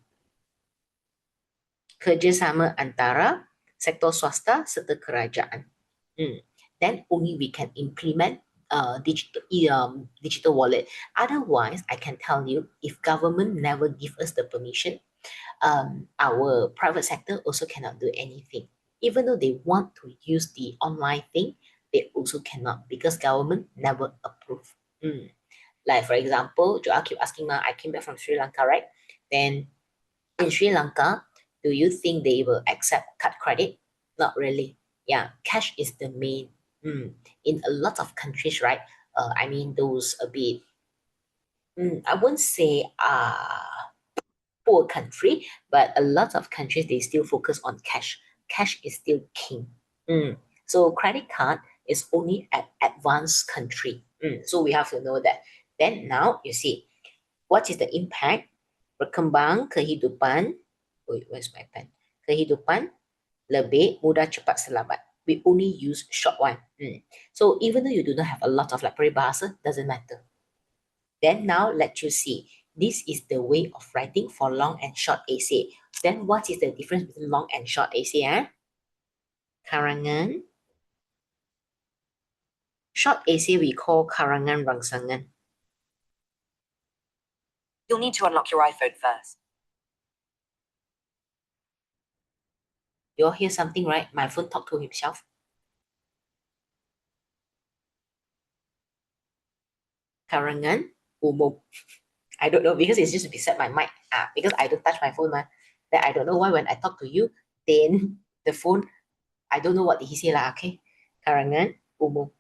Kerjasama antara sektor swasta serta kerajaan. Then only we can implement digital wallet. Otherwise, I can tell you, if government never give us the permission, our private sector also cannot do anything. Even though they want to use the online thing, they also cannot because government never approve. Like for example, Joel keep asking, I came back from Sri Lanka, right? Then in Sri Lanka, do you think they will accept card credit? Not really. Yeah, cash is the main. In a lot of countries, right? I mean, those a bit, I wouldn't say poor country, but a lot of countries, they still focus on cash. Cash is still king. So credit card is only at advanced country. So we have to know that. Then now you see, what is the impact? Berkembang kehidupan. Wait, where's my pen? Kehidupan lebih mudah cepat selamat. We only use short one. So even though you do not have a lot of like peribahasa, doesn't matter. Then now let you see. This is the way of writing for long and short essay. Then what is the difference between long and short essay? Karangan. Short essay we call karangan rangsangan. You'll need to unlock your iPhone first. You all hear something, right? My phone talk to himself. Karangan umum. I don't know because it's just beside my mic. Because I don't touch my phone, Then I don't know why when I talk to you, then the phone, I don't know what he say lah. Okay, karangan umum.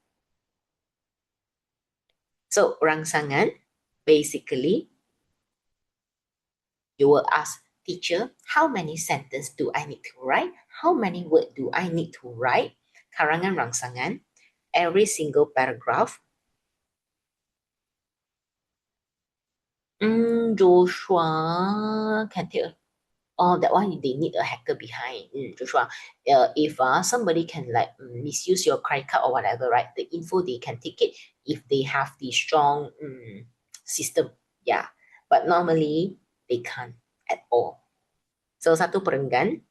So rangsangan, basically, you will ask teacher, how many sentences do I need to write? How many words do I need to write? Karangan rangsangan, every single paragraph. Joshua can take that one they need a hacker behind. Joshua, if somebody can like misuse your credit card or whatever, right? The info they can take it if they have the strong system. Yeah, but normally they can't at all. So satu perenggan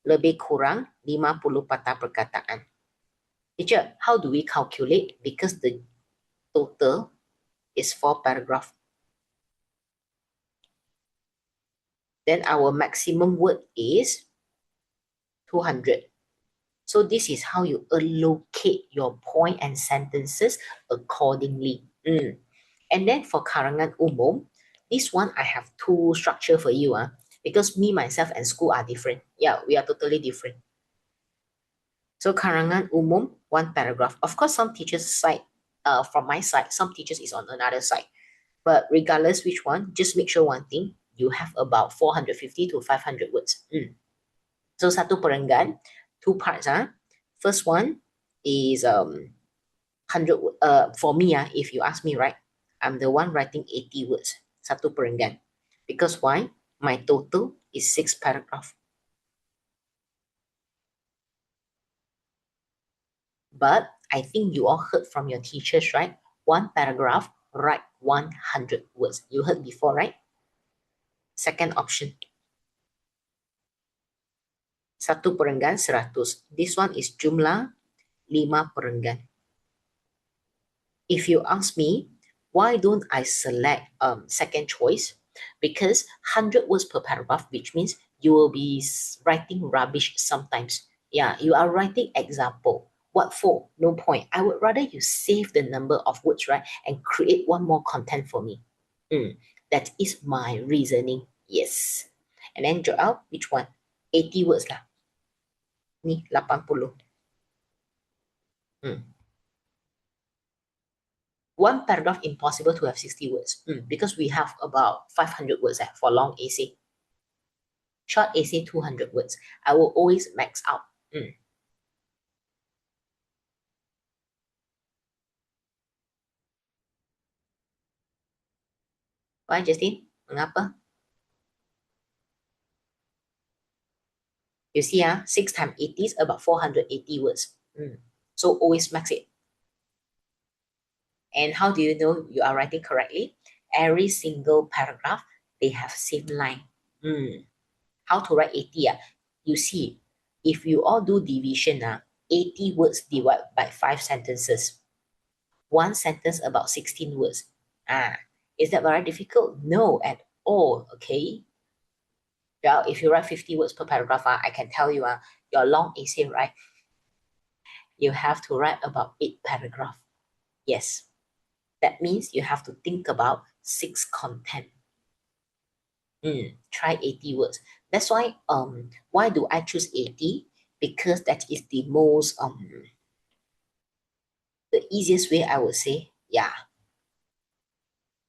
lebih kurang 50 patah perkataan. Teacher, how do we calculate? Because the total is 4 paragraph. Then our maximum word is 200. So this is how you allocate your point and sentences accordingly. And then for karangan umum, this one I have two structure for you. Because me, myself, and school are different. Yeah, we are totally different. So karangan umum, 1 paragraph. Of course, some teachers side, from my side, some teachers is on another side. But regardless which one, just make sure one thing, you have about 450 to 500 words. So satu perenggan, 2 parts. First one is 100. For me, if you ask me, right, I'm the one writing 80 words. Satu perenggan. Because why? My total is 6 paragraph. But I think you all heard from your teachers, right? 1 paragraph, write 100 words. You heard before, right? Second option. Satu perenggan 100. This one is jumlah 5 perenggan. If you ask me, why don't I select second choice? Because 100 words per paragraph, which means you will be writing rubbish sometimes. Yeah, you are writing example. What for? No point. I would rather you save the number of words, right? And create one more content for me. That is my reasoning. Yes. And then Joel, which one? 80 words lah. Ni 80. One paragraph impossible to have 60 words because we have about 500 words for long essay. Short essay 200 words. I will always max out. Why, Justine? Mengapa? You see, 6 times 80 is about 480 words. So always max it. And how do you know you are writing correctly? Every single paragraph, they have same line. How to write 80? You see, if you all do division, 80 words divided by 5 sentences. One sentence about 16 words. Is that very difficult? No, at all, okay? Well, if you write 50 words per paragraph, I can tell you, your long essay, right? You have to write about 8 paragraphs. Yes. That means you have to think about 6 content. Try 80 words. That's why, why do I choose 80? Because that is the most, the easiest way I would say, yeah.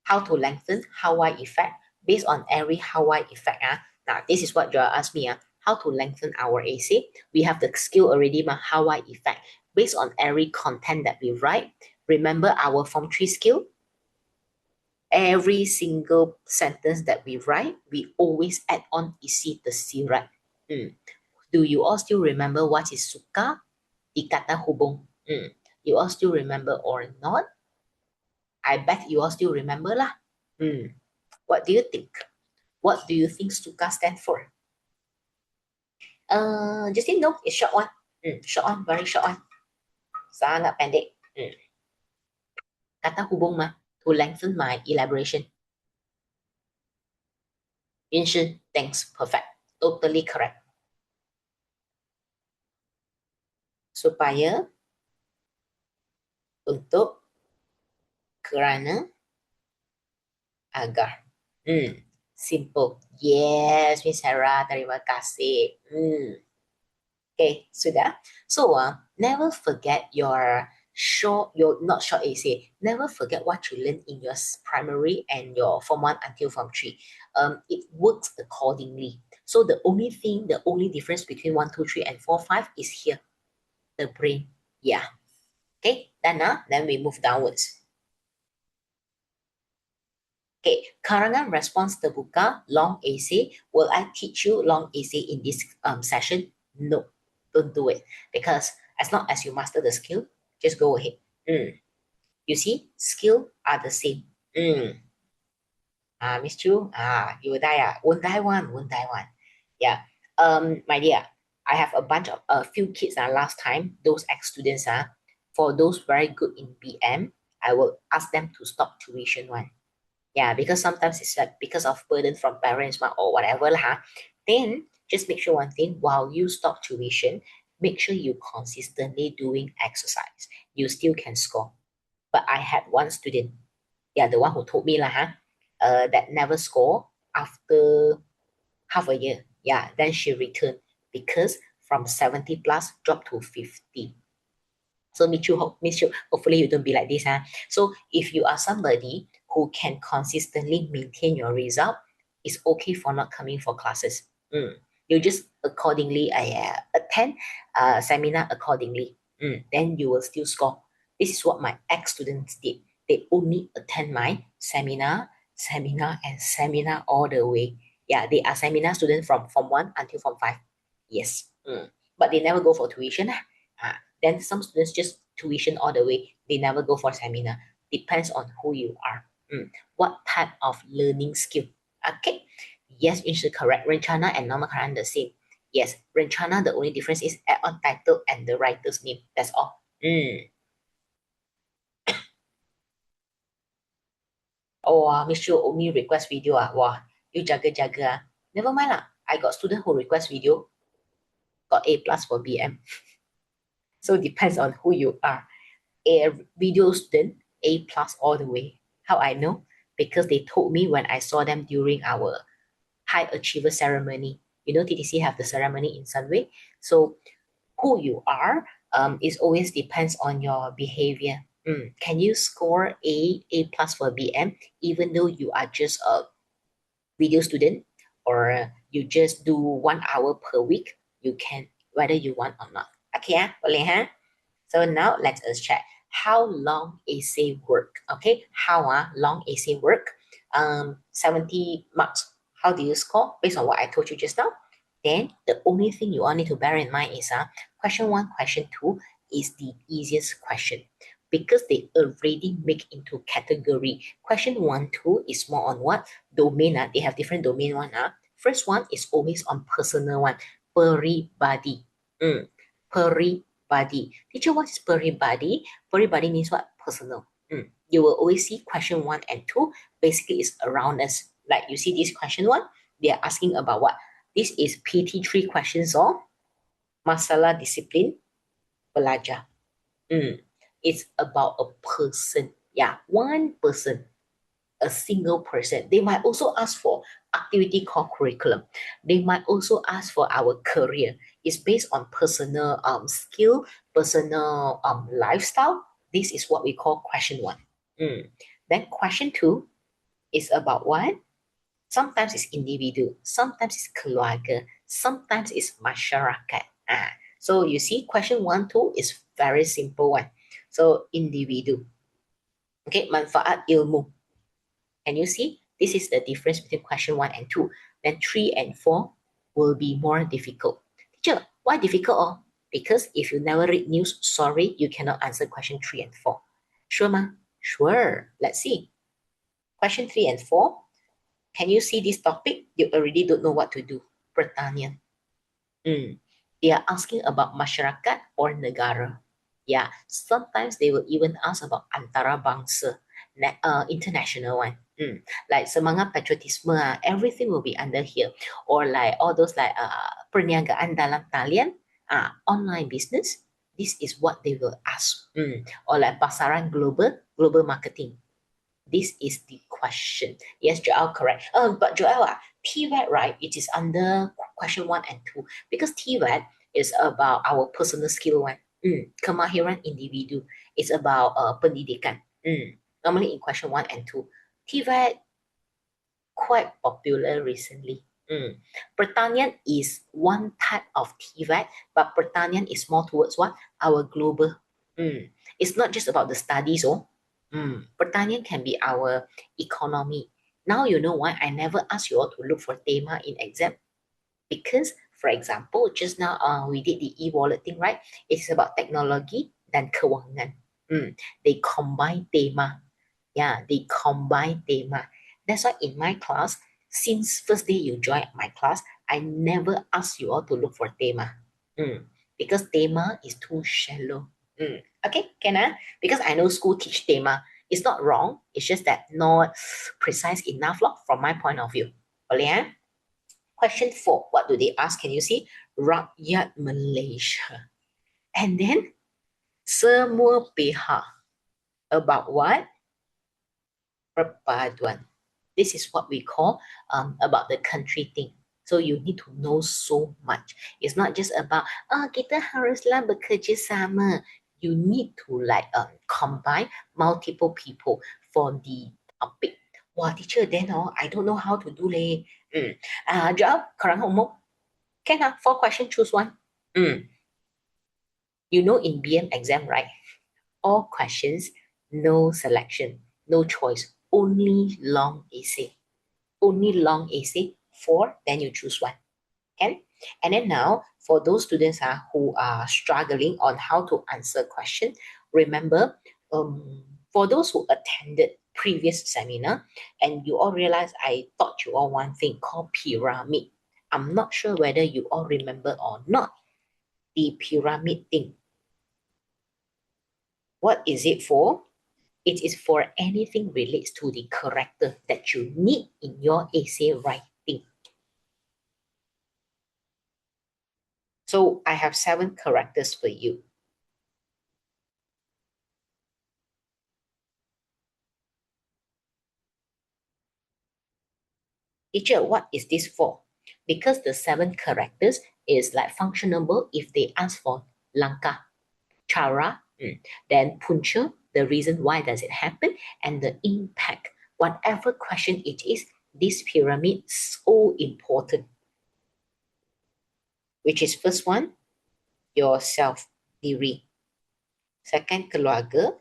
How to lengthen, how wide effect, based on every how wide effect. Now, this is what you asked me, how to lengthen our essay. We have the skill already, how wide effect. Based on every content that we write, remember our Form 3 skill? Every single sentence that we write, we always add on isi the si, right? Do you all still remember what is suka? Di kata hubung. You all still remember or not? I bet you all still remember lah. What do you think? What do you think suka stand for? Justine, no, it's short one. Short one, very short one. Sangat pendek. Kata hubung mah, to lengthen my elaboration. 晕是 thanks, perfect, totally correct. Supaya, untuk, kerana, agar. Simple. Yes, Miss Sarah, terima kasih. Okay, sudah. So, never forget your not short essay. Never forget what you learned in your primary and your Form 1 until Form 3. It works accordingly. So the only difference between 1, 2, 3, and 4, 5 is here, the brain. Yeah. Okay, done now. Then we move downwards. Okay, karangan response terbuka, long essay. Will I teach you long essay in this session? No, don't do it. Because as long as you master the skill, just go ahead. You see, skill are the same. Miss Chu, you will die. Won't die one, won't die one. Yeah. My dear, I have a few kids last time, those ex-students for those very good in BM, I will ask them to stop tuition one. Yeah, because sometimes it's like because of burden from parents or whatever lah. Then just make sure one thing, while you stop tuition, make sure you consistently doing exercise. You still can score. But I had one student, yeah, the one who told me that never score after half a year. Yeah, then she returned because from 70 plus dropped to 50. So Miss Chu, hopefully you don't be like this. So if you are somebody who can consistently maintain your result, it's okay for not coming for classes. You just accordingly attend seminar accordingly. Then you will still score. This is what my ex-students did. They only attend my seminar, and seminar all the way. Yeah, they are seminar students from Form 1 until Form 5. Yes. But they never go for tuition. Then some students just tuition all the way. They never go for seminar. Depends on who you are. What type of learning skill? Okay. Yes, it's correct. Rencana and normal current the same. Yes, Rencana, the only difference is add on title and the writer's name. That's all. Oh, Miss Chu only request video. Wow, you jaga. Never mind lah. I got student who request video, got A plus for BM. So depends on who you are. A video student, A plus all the way. How I know? Because they told me when I saw them during our high achiever ceremony. You know, TTC have the ceremony in Sunway. So who you are is always depends on your behavior. Can you score A plus for BM even though you are just a video student or you just do 1 hour per week? You can, whether you want or not. Okay, boleh. So now let us check how long essay work. Okay, how long essay work? 70 marks. How do you score based on what I told you just now? Then the only thing you all need to bear in mind is question 1, question 2 is the easiest question because they already make into category. Question 1, 2 is more on what domain. They have different domain one. First one is always on personal one, peribadi. Peribadi. Teacher, what is peribadi? Peribadi means what? Personal. You will always see question 1 and 2 basically is around us. Like you see this question 1, they are asking about what? This is PT3 questions or masalah disiplin belajar. It's about a person. Yeah, one person, a single person. They might also ask for activity core curriculum. They might also ask for our career. It's based on personal skill, personal lifestyle. This is what we call question 1. Then question 2 is about what? Sometimes it's individual, sometimes it's keluarga, sometimes it's masyarakat. So you see question 1, 2 is very simple one. So individu. Okay, manfaat ilmu. Can you see? This is the difference between question 1 and 2. Then 3 and 4 will be more difficult. Teacher, why difficult? Because if you never read news, sorry, you cannot answer question 3 and 4. Sure, ma? Sure. Let's see. Question 3 and 4. Can you see this topic? You already don't know what to do. Pertanian. They are asking about masyarakat or negara. Yeah, sometimes they will even ask about antarabangsa, international one. Like semangat patriotisme, everything will be under here. Or like all those like perniagaan dalam talian, online business. This is what they will ask. Or like pasaran global marketing. This is the question. Yes, Joel, correct. But Joel, TVET, right? It is under question 1 and 2 because TVET is about our personal skill one. Kemahiran individu. It's about pendidikan. Normally in question 1 and 2. TVET quite popular recently. Pertanian is one type of TVET, but pertanian is more towards what? Our global. It's not just about the studies, Pertanian can be our economy. Now you know why I never ask you all to look for tema in exam. Because, for example, just now we did the e-wallet thing, right? It's about technology dan kewangan. They combine tema. Yeah, they combine tema. That's why in my class, since first day you join my class, I never ask you all to look for tema. Because tema is too shallow. Okay, can I? Because I know school teach tema. It's not wrong. It's just that not precise enough from my point of view. Boleh ya? Question 4. What do they ask? Can you see? Rakyat Malaysia. And then, semua pihak. About what? Perpaduan. This is what we call about the country thing. So you need to know so much. It's not just about, kita haruslah bekerja sama. You need to combine multiple people for the topic. Wah, teacher, then I don't know how to do leh. Jawab, korang umum. Can 4 questions, choose one. You know in BM exam, right? All questions, no selection, no choice, only long essay. Only long essay, 4, then you choose one. Can? And then now, for those students who are struggling on how to answer question, remember, for those who attended previous seminar, and you all realize I taught you all one thing called pyramid. I'm not sure whether you all remember or not. The pyramid thing. What is it for? It is for anything relates to the character that you need in your essay writing. So I have 7 characters for you. Teacher, what is this for? Because the 7 characters is like functionable if they ask for langkah, cara, then punca, the reason why does it happen, and the impact. Whatever question it is, this pyramid is so important. Which is first one, yourself, diri. Second, keluarga.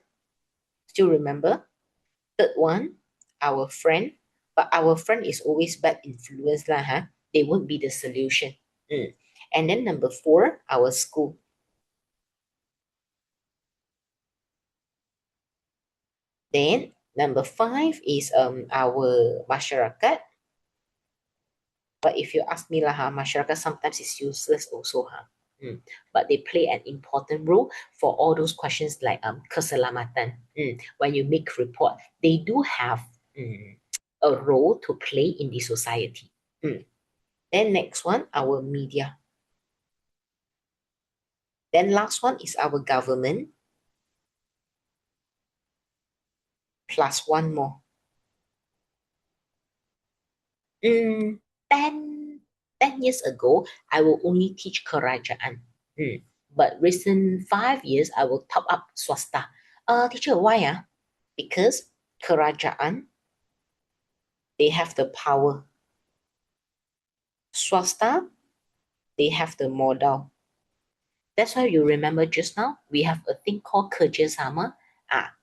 Still remember? Third one, our friend. But our friend is always bad influence lah. They won't be the solution. And then number 4, our school. Then number 5 is our masyarakat. But if you ask me lah, masyarakat sometimes is useless also But they play an important role for all those questions like keselamatan. When you make report, they do have a role to play in the society. Then next one, our media. Then last one is our government. Plus one more. 10 years ago, I will only teach kerajaan. But recent 5 years, I will top up swasta. Teacher, why? Because kerajaan, they have the power. Swasta, they have the modal. That's why you remember just now, we have a thing called kerjasama,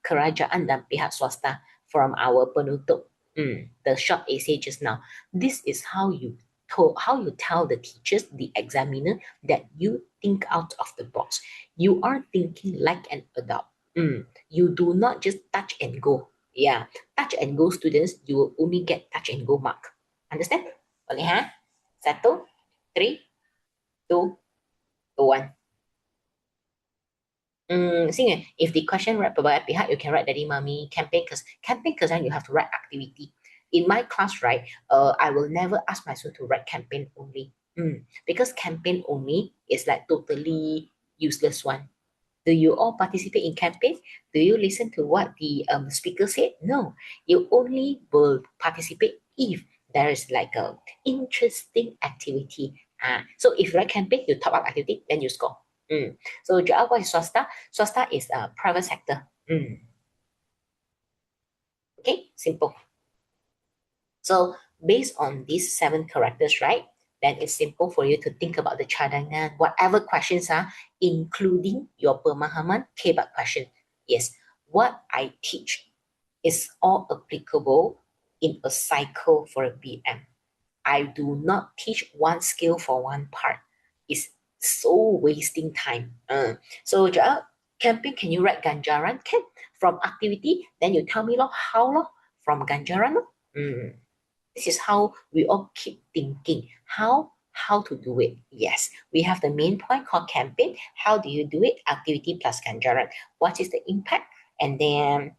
kerajaan dan pihak swasta from our penutup, the short essay just now. This is how you tell the teachers, the examiner, that you think out of the box. You are thinking like an adult. You do not just touch and go. Yeah, touch and go students, you will only get touch and go mark. Understand? Boleh 1, 3, 2, 1. If the question read by pihak, you can write daddy, mommy, campaign, because then you have to write activity. In my class, right, I will never ask my student to write campaign only. Because campaign only is like totally useless one. Do you all participate in campaign? Do you listen to what the speaker said? No, you only will participate if there is like a interesting activity. So if you write campaign, you top up activity, then you score. So Joel, what is swasta? Swasta is a private sector. Okay, simple. So based on these 7 characters, right? Then it's simple for you to think about the cadangan, whatever questions are, including your pemahaman kebat question. Yes, what I teach is all applicable in a cycle for a BM. I do not teach one skill for one part. It's so wasting time. So camping, can you write ganjaran? Can. From activity, then you tell me how from ganjaran. This is how we all keep thinking how to do it. Yes, we have the main point called campaign. How do you do it? Activity plus ganjaran. What is the impact? And then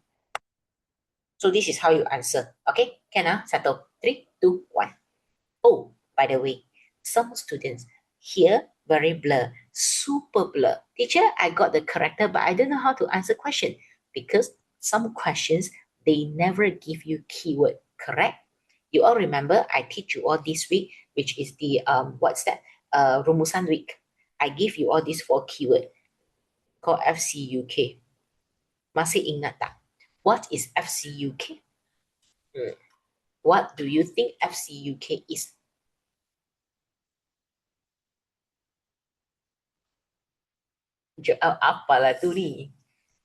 so this is how you answer. Okay, can settle. 3, 2, 1. Oh, by the way, some students here very blur, super blur. Teacher, I got the character, but I don't know how to answer question because some questions they never give you keyword. Correct? You all remember I teach you all this week, which is the what's that? Rumusan week. I give you all these 4 keyword called FCUK. Masih ingat tak? What is FCUK? What do you think FCUK is? Apalah tu ni.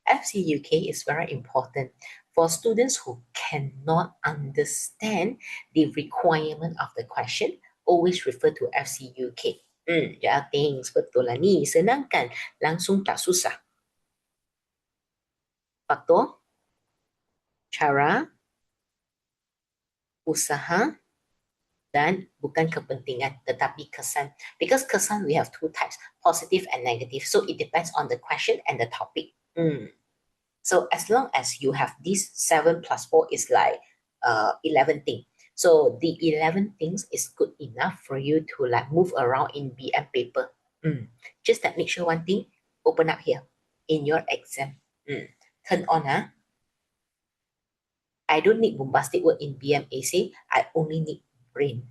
FCUK is very important for students who cannot understand the requirement of the question. Always refer to FCUK. Ya, things betul lah ni. Senang kan? Langsung tak susah. Faktor, cara, usaha, dan bukan kepentingan tetapi kesan. Because kesan we have 2 types, positive and negative. So it depends on the question and the topic. So as long as you have these 7 plus 4 is like 11 things. So the 11 things is good enough for you to like move around in BM paper. Just that make sure one thing, open up here in your exam. Turn on. I don't need bombastic word in BM essay. I only need brain.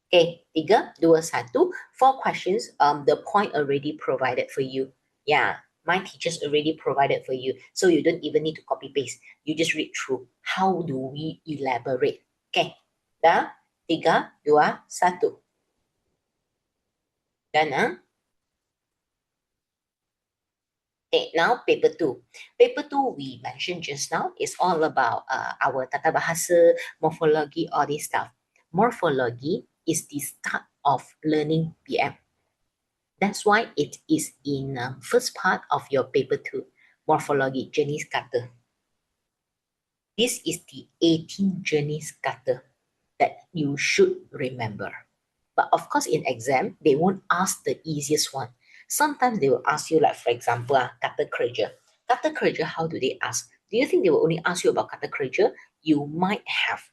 Okay, 3, 2, 1. 4 questions. The point already provided for you. Yeah, my teachers already provided for you. So you don't even need to copy paste. You just read through. How do we elaborate? Okay. Dah? 3, 2, 1. Done, Okay, now paper 2. Paper 2 we mentioned just now is all about our tata bahasa, morphology, all this stuff. Morphology is the start of learning BM. That's why it is in first part of your paper 2, morphology, jenis kata. This is the 18 jenis kata that you should remember. But of course, in exam, they won't ask the easiest one. Sometimes they will ask you, like for example, kata kerja. Kata kerja, how do they ask? Do you think they will only ask you about kata kerja? You might have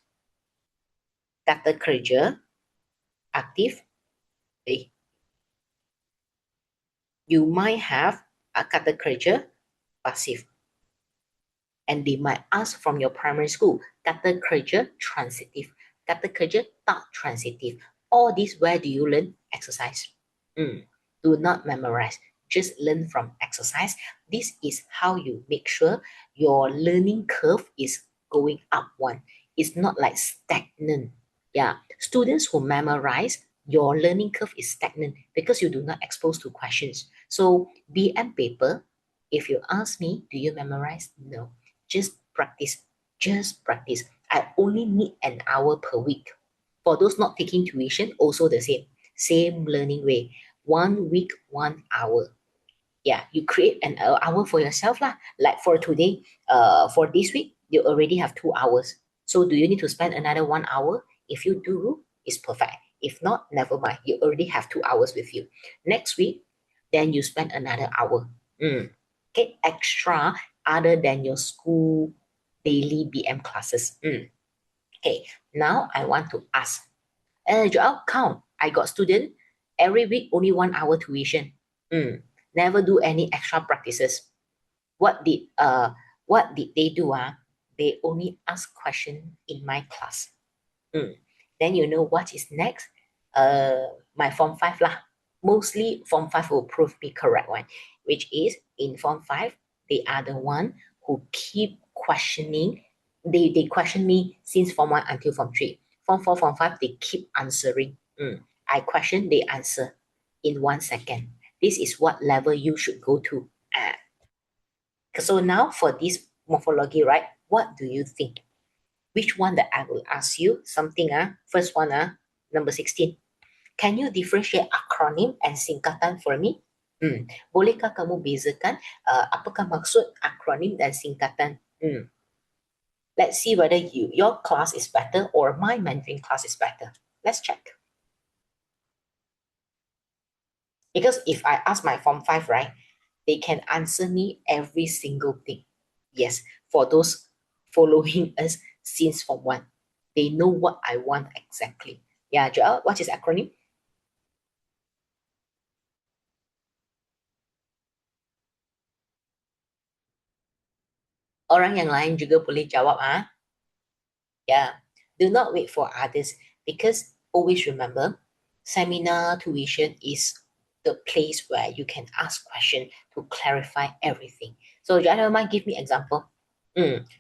kata kerja, aktif, you might have a kata kerja, pasif. And they might ask from your primary school, kata kerja transitive, kata kerja tak transitive. All this, where do you learn? Exercise. Do not memorize. Just learn from exercise. This is how you make sure your learning curve is going up one. It's not like stagnant. Yeah, students who memorize, your learning curve is stagnant because you do not expose to questions. So BM paper, if you ask me, do you memorize? No. Just practice. Just practice. I only need an hour per week. For those not taking tuition, also the same. Same learning way. 1 week, 1 hour. Yeah, you create an hour for yourself lah. Like for today, for this week, you already have 2 hours. So do you need to spend another 1 hour? If you do, it's perfect. If not, never mind. You already have 2 hours with you. Next week, then you spend another hour. Okay, extra other than your school daily BM classes. Okay, now I want to ask. Joel, count. I got student every week only 1 hour tuition. Never do any extra practices. What did they do? They only ask question in my class. Then you know what is next? My form 5 lah. mostly Form 5 will prove me correct one, which is in Form 5, they are the one who keep questioning. They question me since Form 1 until Form 3. Form 4, Form 5, they keep answering. I question, they answer in 1 second. This is what level you should go to. So now for this morphology, right? What do you think? Which one that I will ask you? Something, first one, number 16. Can you differentiate acronym and singkatan for me? Bolehkah kamu bezakan apakah maksud akronim dan singkatan? Let's see whether your class is better or my Mandarin class is better. Let's check. Because if I ask my Form 5, right, they can answer me every single thing. Yes, for those following us since Form 1, they know what I want exactly. Yeah, Joel, what is acronym? Orang yang lain juga boleh jawab, Yeah, do not wait for others because always remember, seminar tuition is the place where you can ask questions to clarify everything. So Joanna, mind give me example.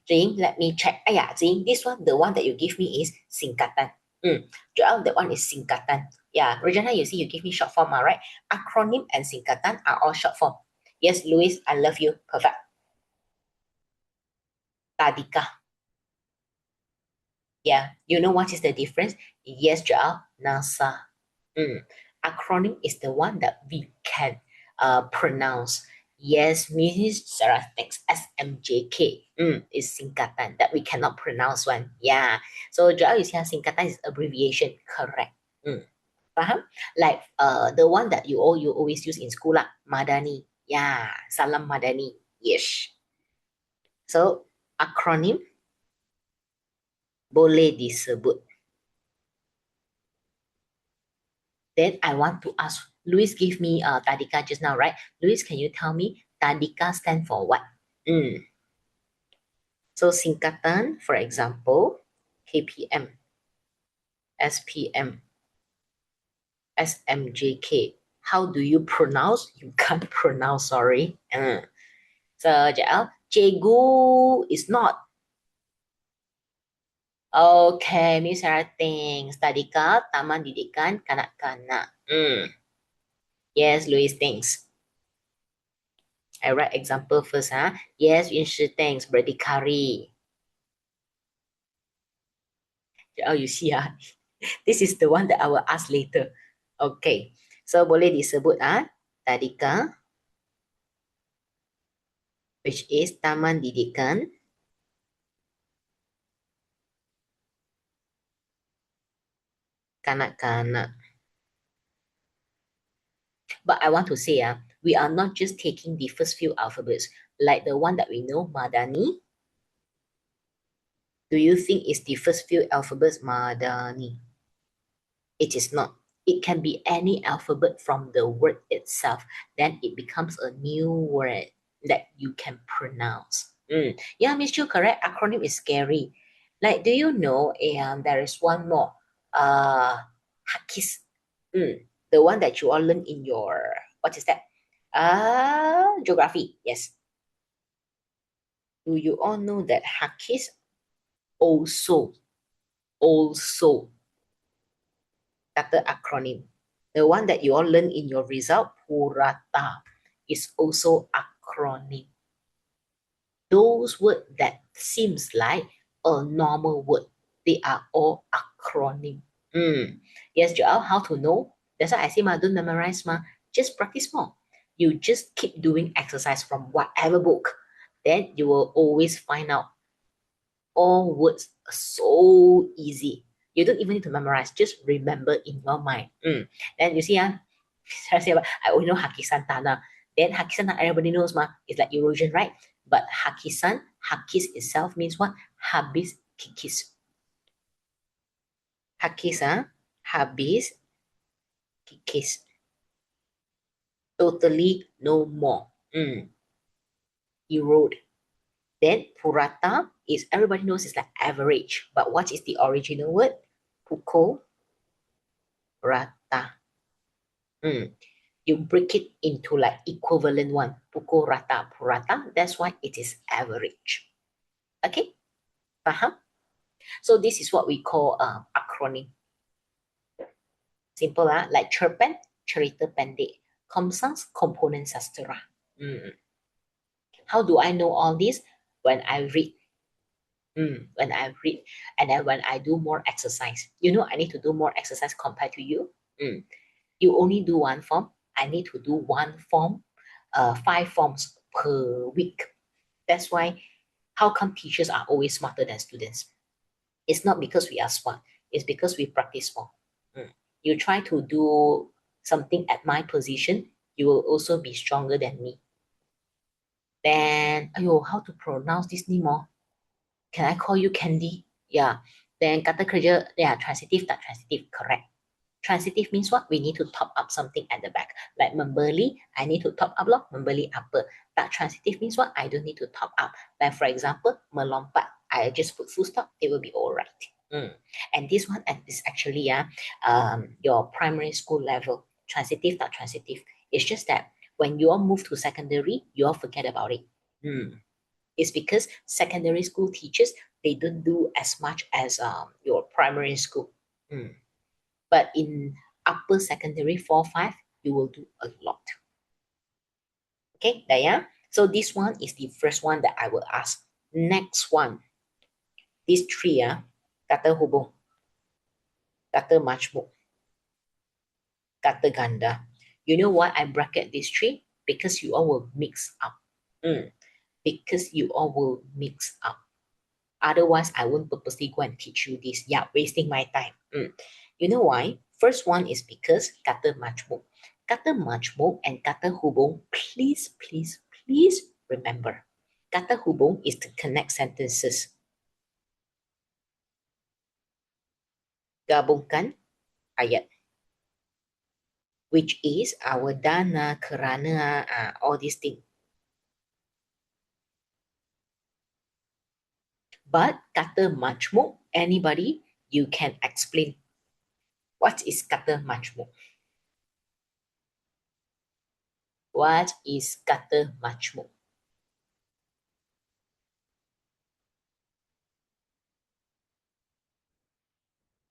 Jing, let me check. Jing, this one, the one that you give me is singkatan. Joel, that one is singkatan. Yeah, Regina, you see, you give me short form, right? Acronym and singkatan are all short form. Yes, Louis, I love you. Perfect. Tadika. Yeah, you know what is the difference? Yes, Joel, NASA. Acronym is the one that we can pronounce. Yes, Mrs. Sarah thinks SMJK is singkatan that we cannot pronounce one. Yeah. So Joel, you see how singkatan is abbreviation. Correct. Faham? Like the one that you always use in school lah. Madani. Yeah. Salam Madani. Yes. So acronym boleh disebut. Then I want to ask, Louis gave me Tadika just now, right? Louis, can you tell me Tadika stand for what? So singkatan, for example, KPM, SPM, SMJK. How do you pronounce? You can't pronounce, sorry. So JL, Cikgu is not. Okay, Miss Sarah thinks. Tadika, Taman Didikan Kanak-kanak. Yes, Louis thinks. I write example first, Yes, Yunshi thanks, berdikari. Oh, you see, this is the one that I will ask later. Okay, so boleh disebut, Tadika, which is Taman Didikan Kanak-kanak. But I want to say, we are not just taking the first few alphabets, like the one that we know, Madani. Do you think it's the first few alphabets, Madani? It is not. It can be any alphabet from the word itself. Then it becomes a new word that you can pronounce. Yeah, Miss Chu, correct. Acronym is scary. Like, do you know there is one more? Hakis. The one that you all learn in your, what is that? Geography. Yes. Do you all know that Hakis also kata acronym? The one that you all learn in your result, Purata, is also acronym. Those words that seems like a normal word, they are all acronym. Yes, Joel, how to know? That's why I say, don't memorize, just practice more. You just keep doing exercise from whatever book. Then you will always find out all words are so easy. You don't even need to memorize, just remember in your mind. Then you see, I only know Hakisan Tanah. Then Hakisan Tanah, everybody knows, it's like erosion, right? But Hakisan, Hakis itself means what? Habis kikis. Hakis, habis kikis. Totally no more. Erode. Then Purata is, everybody knows it's like average. But what is the original word? Pukul rata. you break it into like equivalent one. Pukul rata, purata. That's why it is average. Okay? Faham? So this is what we call acronym. Simple like cerpen, cerita pendek. Comsans, component sastra. How do I know all this? When I read. When I read, and then when I do more exercise. You know, I need to do more exercise compared to you. You only do one form. I need to do one form, 5 forms per week. That's why, how come teachers are always smarter than students? It's not because we are smart. It's because we practice more. You try to do something at my position, you will also be stronger than me. Then, ayo, how to pronounce this name more? Can I call you Candy? Yeah. Then kata kerja, yeah, transitive tak transitive, correct. Transitive means what? We need to top up something at the back. Like membeli, I need to top up loh, membeli apa. Tak transitive means what? I don't need to top up. Like for example, melompat, I just put full stop, it will be all right. And this one is actually your primary school level. Transitive, tak transitive. It's just that when you all move to secondary, you all forget about it. It's because secondary school teachers, they don't do as much as your primary school. But in upper secondary 4, 5, you will do a lot. Okay, Daya. So this one is the first one that I will ask. Next one. These 3 kata hubung, kata majmuk, kata ganda. You know why I bracket these 3? Because you all will mix up. Because you all will mix up. Otherwise, I won't purposely go and teach you this. Yeah, wasting my time. You know why? First one is because kata majmuk. Kata majmuk and kata hubung, please, please, please remember. Kata hubung is to connect sentences. Gabungkan ayat. Which is our dana, kerana, all these things. But kata majmuk, anybody, you can explain. What is kata majmuk? What is kata majmuk?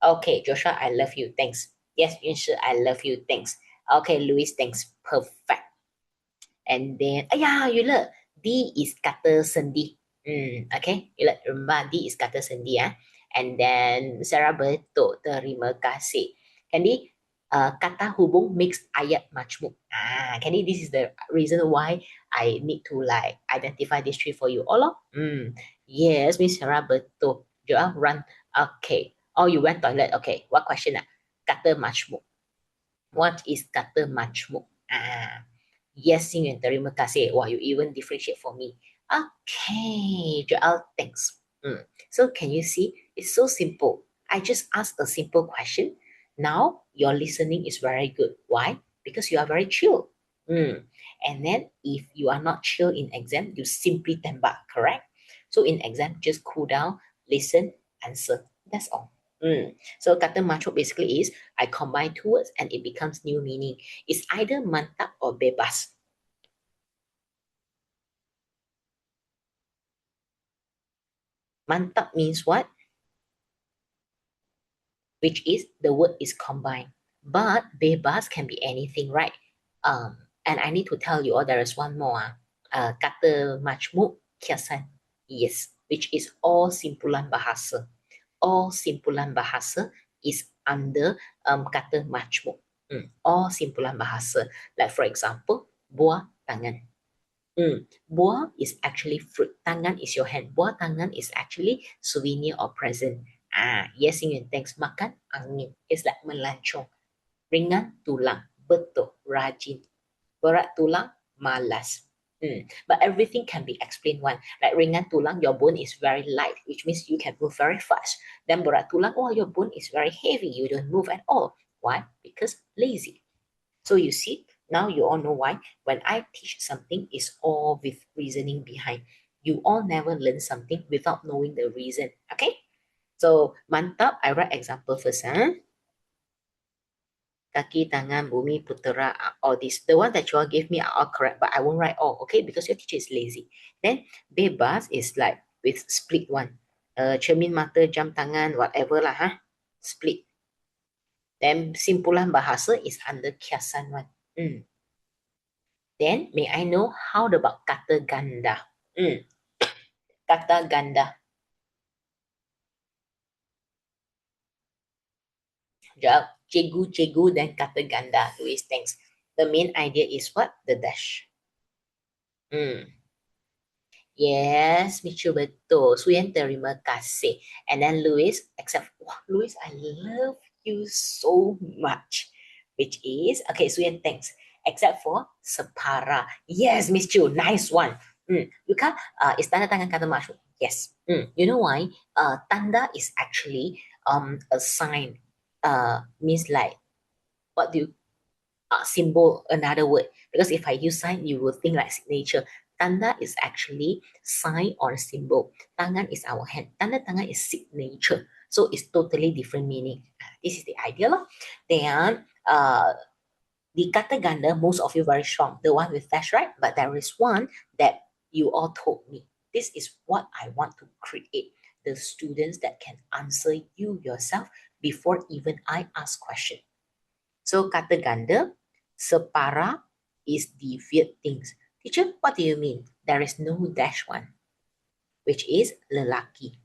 Okay, Joshua, I love you. Thanks. Yes, Yunshi, I love you. Thanks. Okay, Louis, thanks. Perfect. And then, you look, D is kata sendi. Okay, you look, remember D is kata sendi. And then, Sarah betul, terima kasih. Candy, kata hubung makes ayat majmuk. Candy, this is the reason why I need to like identify these 3 for you. All yes, Miss Sarah betul. Joel, run. Okay. Oh, you went toilet. Okay. What question? Kata majmuk. What is kata majmuk? Yes, Xing Yuan, terima kasih. Wow, you even differentiate for me. Okay, Joel, thanks. So can you see? It's so simple. I just asked a simple question. Now your listening is very good. Why? Because you are very chill. And then if you are not chill in exam, you simply tembak, correct? So in exam, just cool down, listen, answer. That's all. So kata majmuk basically is I combine 2 words and it becomes new meaning. It's either mantap or bebas. Mantap means what? Which is the word is combined. But bebas can be anything, right? And I need to tell you, there is one more. Kata majmuk kiasan. Yes, which is all simpulan bahasa. All simpulan bahasa is under kata majmuk. All simpulan bahasa. Like for example, buah tangan. Buah is actually fruit. Tangan is your hand. Buah tangan is actually souvenir or present. Yes, Ingin, thanks. Makan angin. It's like melancong. Ringan tulang. Betul. Rajin. Berat tulang. Malas. But everything can be explained one. Like ringan tulang, your bone is very light, which means you can move very fast. Then berat tulang, your bone is very heavy. You don't move at all. Why? Because lazy. So you see, now you all know why. When I teach something, it's all with reasoning behind. You all never learn something without knowing the reason. Okay? So mantap, I write example first. Kaki, tangan, bumi, putera, all this. The one that you all gave me are all correct, but I won't write all, okay? Because your teacher is lazy. Then bebas is like with split one. Cermin mata, jam tangan, whatever lah, huh? Split. Then simpulan bahasa is under kiasan one. Then may I know how about kata ganda? Kata ganda. Sekejap. Cikgu, cikgu, dan kata ganda. Louis, thanks. The main idea is what? The dash. Yes, Michu betul. Suyen terima kasih. And then Louis, except, wow, Louis, I love you so much. Which is, okay, Suyen, thanks. Except for separa. Yes, Miss Chu, nice one. You can, is tanda tangan kata maksud? Yes. You know why? Tanda is actually a sign. Means like, what do you, symbol, another word. Because if I use sign, you will think like signature. Tanda is actually sign or symbol. Tangan is our hand. Tanda tangan is signature. So it's totally different meaning. This is the idea. Then the kata ganda, most of you very strong. The one with dash, right? But there is one that you all told me. This is what I want to create. The students that can answer you yourself before even I ask question. So kata ganda, separa is deviate things. Teacher, what do you mean? There is no dash one, which is lelaki.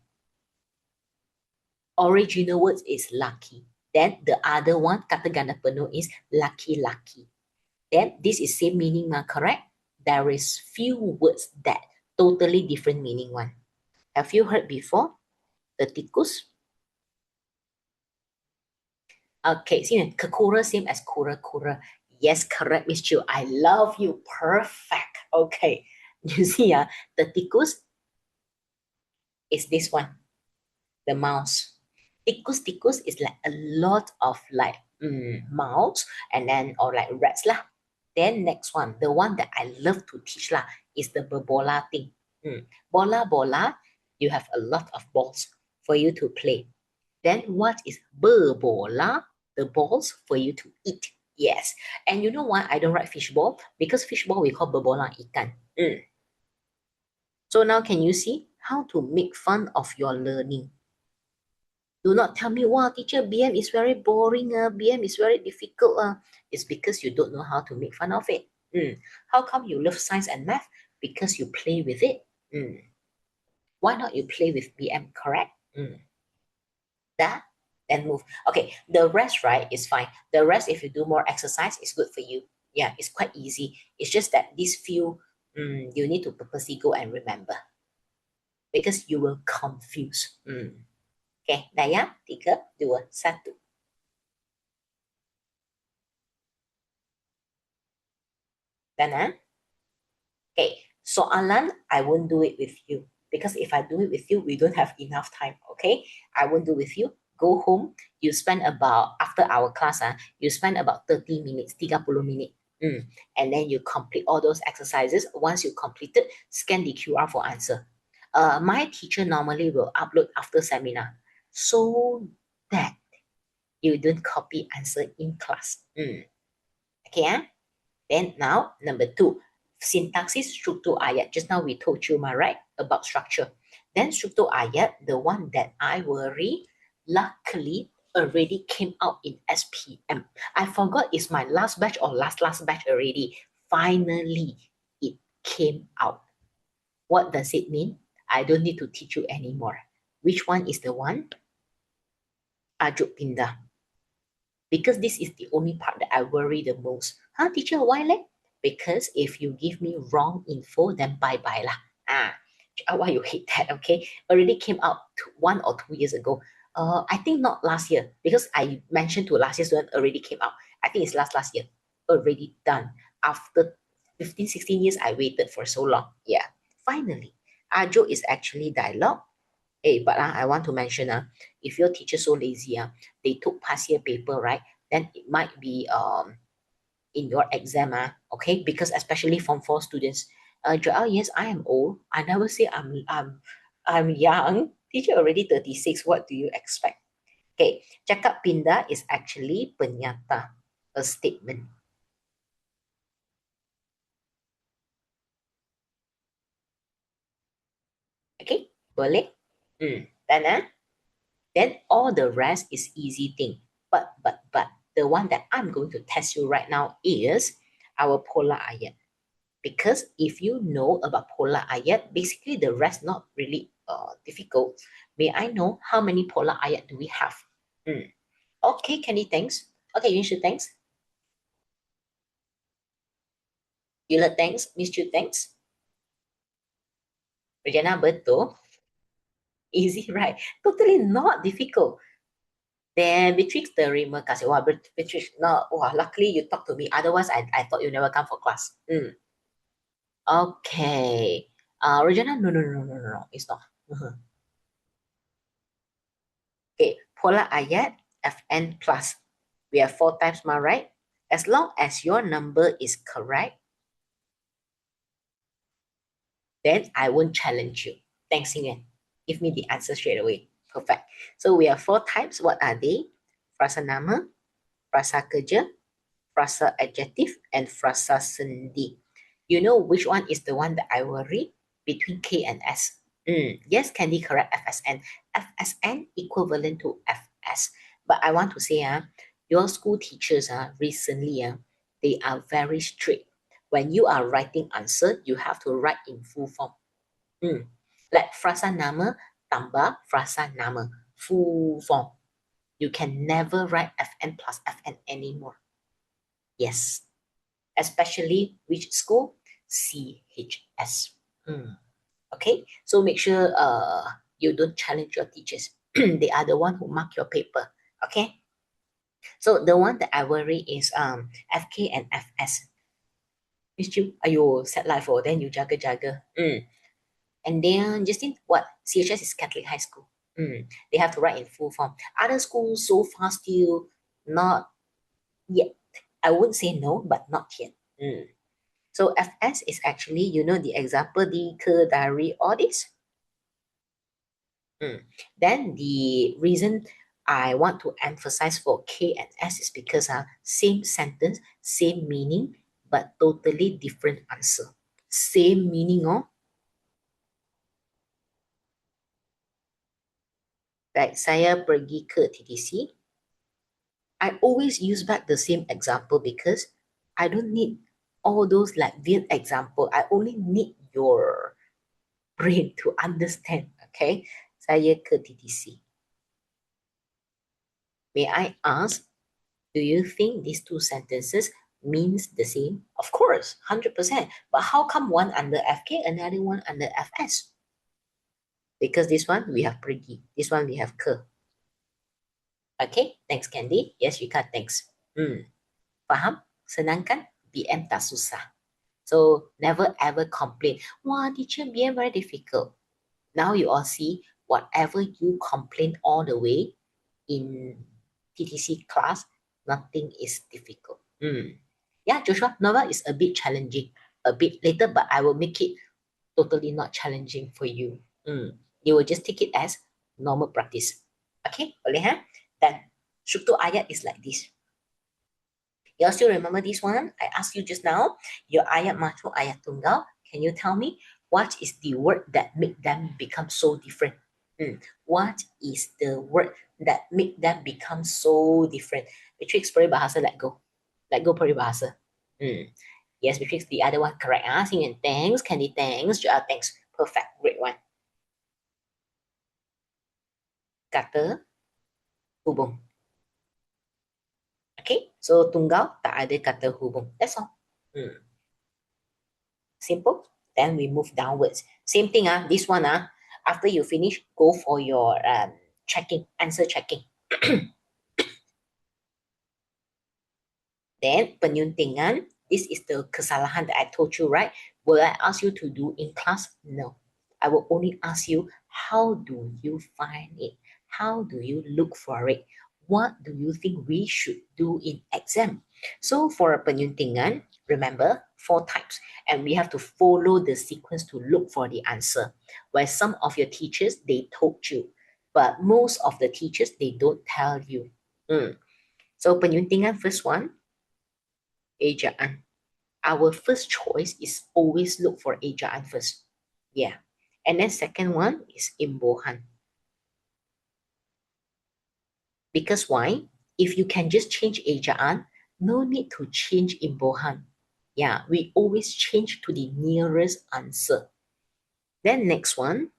Original words is laki. Then the other one, kata ganda penuh is laki-laki. Then this is same meaning, correct? There is few words that totally different meaning one. Have you heard before? The tikus? Okay, sini kekura same as kura-kura. Yes, correct, Miss Chu. I love you. Perfect. Okay. You see, the tikus is this one, the mouse. Tikus is like a lot of like mouse and then or like rats lah. Then next one, the one that I love to teach lah is the bola thing. Bola, you have a lot of balls for you to play. Then what is bola? The balls for you to eat. Yes. And you know why I don't write fishball? Because fishball we call bola ikan. So now can you see how to make fun of your learning? Do not tell me, wow, teacher, BM is very boring. BM is very difficult. It's because you don't know how to make fun of it. How come you love science and math? Because you play with it. Why not you play with BM, correct? That, then move. Okay, the rest, right, is fine. The rest, if you do more exercise, is good for you. Yeah, it's quite easy. It's just that these few, you need to purposely go and remember. Because you will confuse. Okay, dah ya? 3, 2, 1. Done, Okay, soalan, I won't do it with you. Because if I do it with you, we don't have enough time, okay? I won't do with you. Go home, you spend about, after our class, you spend about 30 minutes, 30 minutes. And then you complete all those exercises. Once you complete it, scan the QR for answer. My teacher normally will upload after seminar so that you don't copy answer in class. Okay, Then now, number 2, syntaxis struktur ayat. Just now we told you, right, about structure. Then struktur ayat, the one that I worry, luckily already came out in SPM. I forgot it's my last batch or last batch already. Finally, it came out. What does it mean? I don't need to teach you anymore. Which one is the one? Ajuk pindah. Because this is the only part that I worry the most. Teacher, why leh? Because if you give me wrong info, then bye-bye lah. Why you hate that, okay? Already came out 1 or 2 years ago. I think not last year, because I mentioned to last year's student already came out. I think it's last year. Already done. After 15, 16 years, I waited for so long. Yeah, finally. Ajo is actually dialogue. But I want to mention, if your teacher so lazy, they took past year paper, right? Then it might be in your exam, okay? Because especially Form 4 students, Joel, yes, I am old. I never say I'm young. Teacher already 36. What do you expect? Okay, cakap pindah is actually penyata. a statement. Okay, boleh? Then all the rest is easy thing. But the one that I'm going to test you right now is our polar ayat. Because if you know about polar ayat, basically the rest not really difficult. May I know how many polar ayat do we have? Okay, Candy, thanks. Okay, Yunshu, thanks. Yula, thanks. Miss Chu, thanks. Regina, betul. Easy, right? Totally not difficult. Then Beatrix terima kasih. Wah, Beatrix, no, wah, luckily you talk to me. Otherwise, I thought you never come for class. Okay. Regina, no, it's not. Okay, polar ayat, Fn plus. We have 4 times, right? As long as your number is correct, then I won't challenge you. Thanks, Ingrid. Give me the answer straight away. Perfect. So we have 4 types. What are they? Frasa nama, frasa kerja, frasa adjective, and frasa sendi. You know which one is the one that I will read? Between K and S. Yes, Candy, correct. FSN. FSN equivalent to FS. But I want to say, your school teachers recently, they are very strict. When you are writing answer, you have to write in full form. Like frasa nama tambah frasa nama, full form. You can never write FN plus FN anymore. Yes. Especially which school? CHS. Okay, so make sure you don't challenge your teachers. They are the one who mark your paper. Okay, so the one that I worry is FK and FS. Miss Chu, ayo, set life for then you jaga. And then Justin, what? CHS is Catholic High School. They have to write in full form. Other schools so far still not yet. I wouldn't say no, but not yet. So FS is actually, you know, the example, di, ke, dari, all this. Then the reason I want to emphasize for K and S is because same sentence, same meaning, but totally different answer. Same meaning, Right, saya pergi ke TTC. I always use back the same example because I don't need all those like weird example. I only need your brain to understand. Okay, saya ke TTC. May I ask, do you think these two sentences means the same? Of course, 100%. But how come one under FK, another one under FS? Because this one we have pergi, this one we have ke. Okay, thanks Candy. Yes, you can, thanks. Faham? Senang kan? BM tak susah. So never ever complain. Wah, teacher, BM very difficult. Now you all see whatever you complain all the way in TTC class, nothing is difficult. Yeah, Joshua, Nova is a bit challenging, a bit later, but I will make it totally not challenging for you. You will just take it as normal practice. Okay, boleh Then struktur ayat is like this. You all still remember this one? I asked you just now, your ayat masuk ayat tunggal. Can you tell me what is the word that make them become so different? What is the word that make them become so different? Beatrix, peribahasa, let go. Let go peribahasa. Yes, Beatrix, the other one correct. Singing thanks, Candy thanks, thanks. Perfect, great one. Kata hubung. Okay, so tunggal tak ada kata hubung. That's all. Simple. Then we move downwards. Same thing, this one, after you finish, go for your checking, answer checking. Then penyuntingan, this is the kesalahan that I told you, right? Will I ask you to do in class? No. I will only ask you, how do you find it? How do you look for it? What do you think we should do in exam? So for a penyuntingan, remember 4 types, and we have to follow the sequence to look for the answer. Where some of your teachers, they told you, but most of the teachers, they don't tell you. So penyuntingan, first one, ejaan. Our first choice is always look for ejaan first. Yeah. And then second one is imbuhan. Because why? If you can just change ejaan, no need to change imbuhan. Yeah, we always change to the nearest answer. Then next one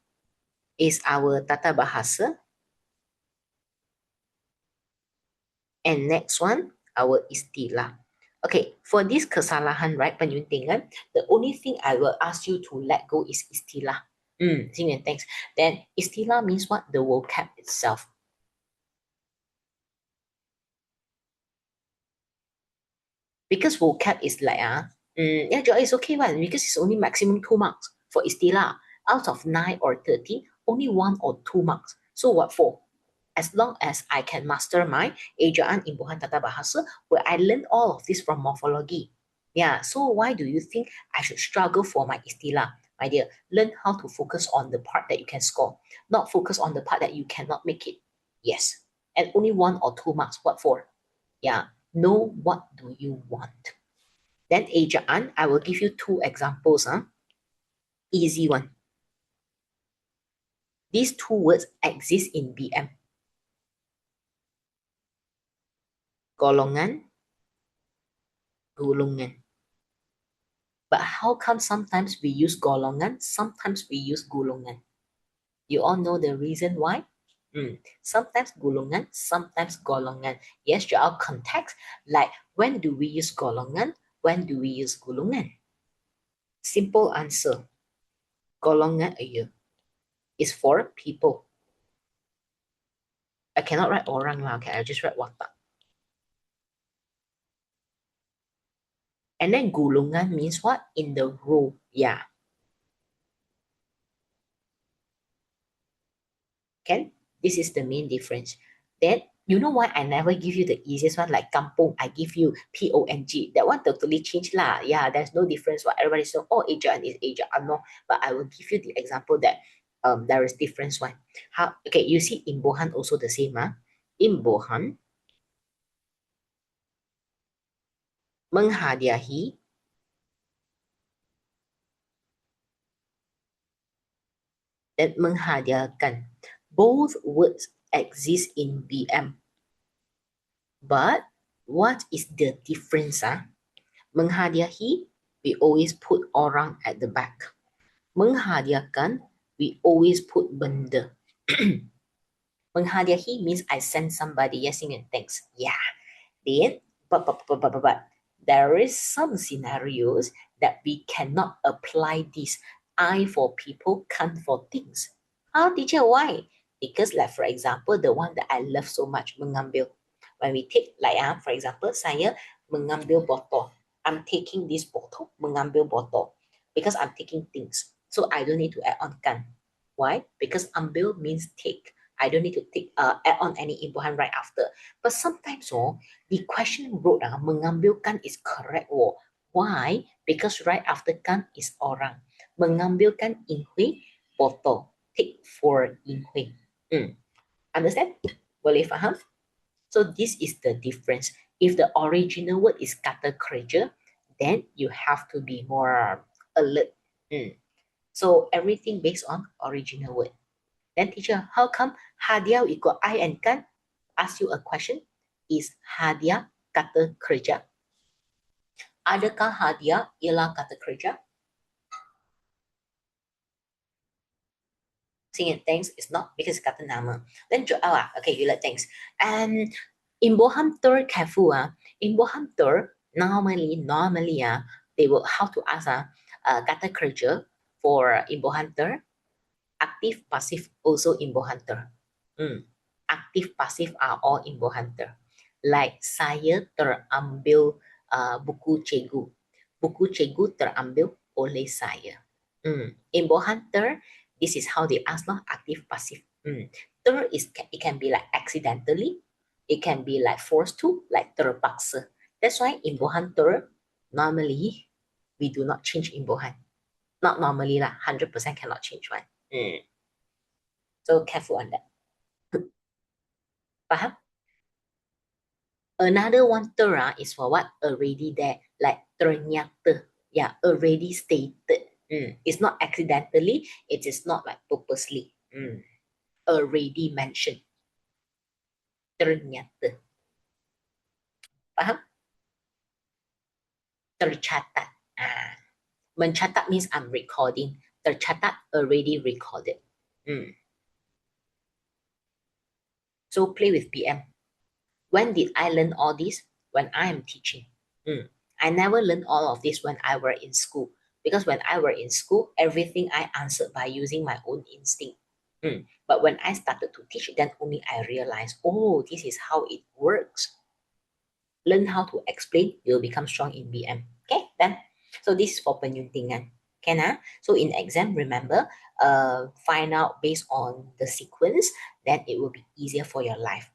is our tata bahasa. And next one, our istilah. Okay, for this kesalahan, right, penyuntingan, the only thing I will ask you to let go is istilah. Thanks. Then istilah means what? The vocab itself. Because vocab is like, yeah, it's okay, one, because it's only maximum 2 marks for istilah. Out of 9 or 13, only 1 or 2 marks. So what for? As long as I can master my ejaan, imbuhan, tata bahasa, where I learn all of this from morphology. Yeah, so why do you think I should struggle for my istilah? My dear, learn how to focus on the part that you can score, not focus on the part that you cannot make it. Yes, and only 1 or 2 marks. What for? Yeah, know what do you want. Then ejaan, I will give you 2 examples. Easy one. These 2 words exist in BM. Golongan, gulungan. But how come sometimes we use golongan, sometimes we use gulungan? You all know the reason why? Sometimes gulungan, sometimes golongan. Yes, to our context, like when do we use golongan? When do we use gulungan? Simple answer. Golongan is for people. I cannot write orang lah, okay? I'll just write watak. And then gulungan means what? In the row. Yeah. Can? This is the main difference. Then, you know why I never give you the easiest one like kampung? I give you PONG. That one totally changed lah. Yeah, there's no difference. What everybody says, oh, ejaan is ejaan. No, but I will give you the example that there is difference one. How? Okay, you see imbuhan also the same. Imbuhan menghadiahi dan menghadiahkan. Both words exist in BM. But what is the difference? Menghadiahi, we always put orang at the back. Menghadiahkan, we always put benda. Menghadiahi means I send somebody, yes, and thanks. Yeah. Then, but there is some scenarios that we cannot apply this. I for people, can for things. How, teacher? Why? Because, like for example, the one that I love so much, mengambil. When we take, like, for example, saya mengambil botol. I'm taking this bottle, mengambil botol, because I'm taking things. So I don't need to add on kan. Why? Because ambil means take. I don't need to add on any imbuhan right after. But sometimes, the question wrote, mengambilkan is correct. Why? Because right after kan is orang. Mengambilkan YINGHUI botol. Take for YINGHUI. Understand? Boleh faham? So this is the difference. If the original word is kata kerja, then you have to be more alert. So everything based on original word. Then teacher, how come hadiah equal I and kan? Ask you a question. Is hadiah kata kerja? Adakah hadiah ialah kata kerja? Saying thanks is not because kata nama. Then okay, you let thanks. And in Boham Tur careful. In Boham Tur, normally, they will how to ask kata kerja for in Boham Tur. Active, passive also in Bohanter. Active, passive are all in Bohanter. Like saya terambil buku cikgu. Buku cikgu terambil oleh saya. In Bohanter, this is how they ask, no? Active, passive. Ter is it can be like accidentally, it can be like forced to, like terpaksa. That's why in Bohanter, normally we do not change in Bohan. Not normally lah, 100% cannot change one. So careful on that. Faham? Another one, is for what? Already there, like ternyata. Yeah, already stated. It's not accidentally. It is not like purposely. Already mentioned. Ternyata. Faham? Tercatat. Mencatat means I'm recording. Tercatat, already recorded. So play with PM. When did I learn all this? When I am teaching. I never learned all of this when I were in school. Because when I were in school, everything I answered by using my own instinct. But when I started to teach, then only I realized, oh, this is how it works. Learn how to explain, you'll become strong in BM. Okay, then. So this is for penyuntingan. Can So in exam, remember, find out based on the sequence, then it will be easier for your life.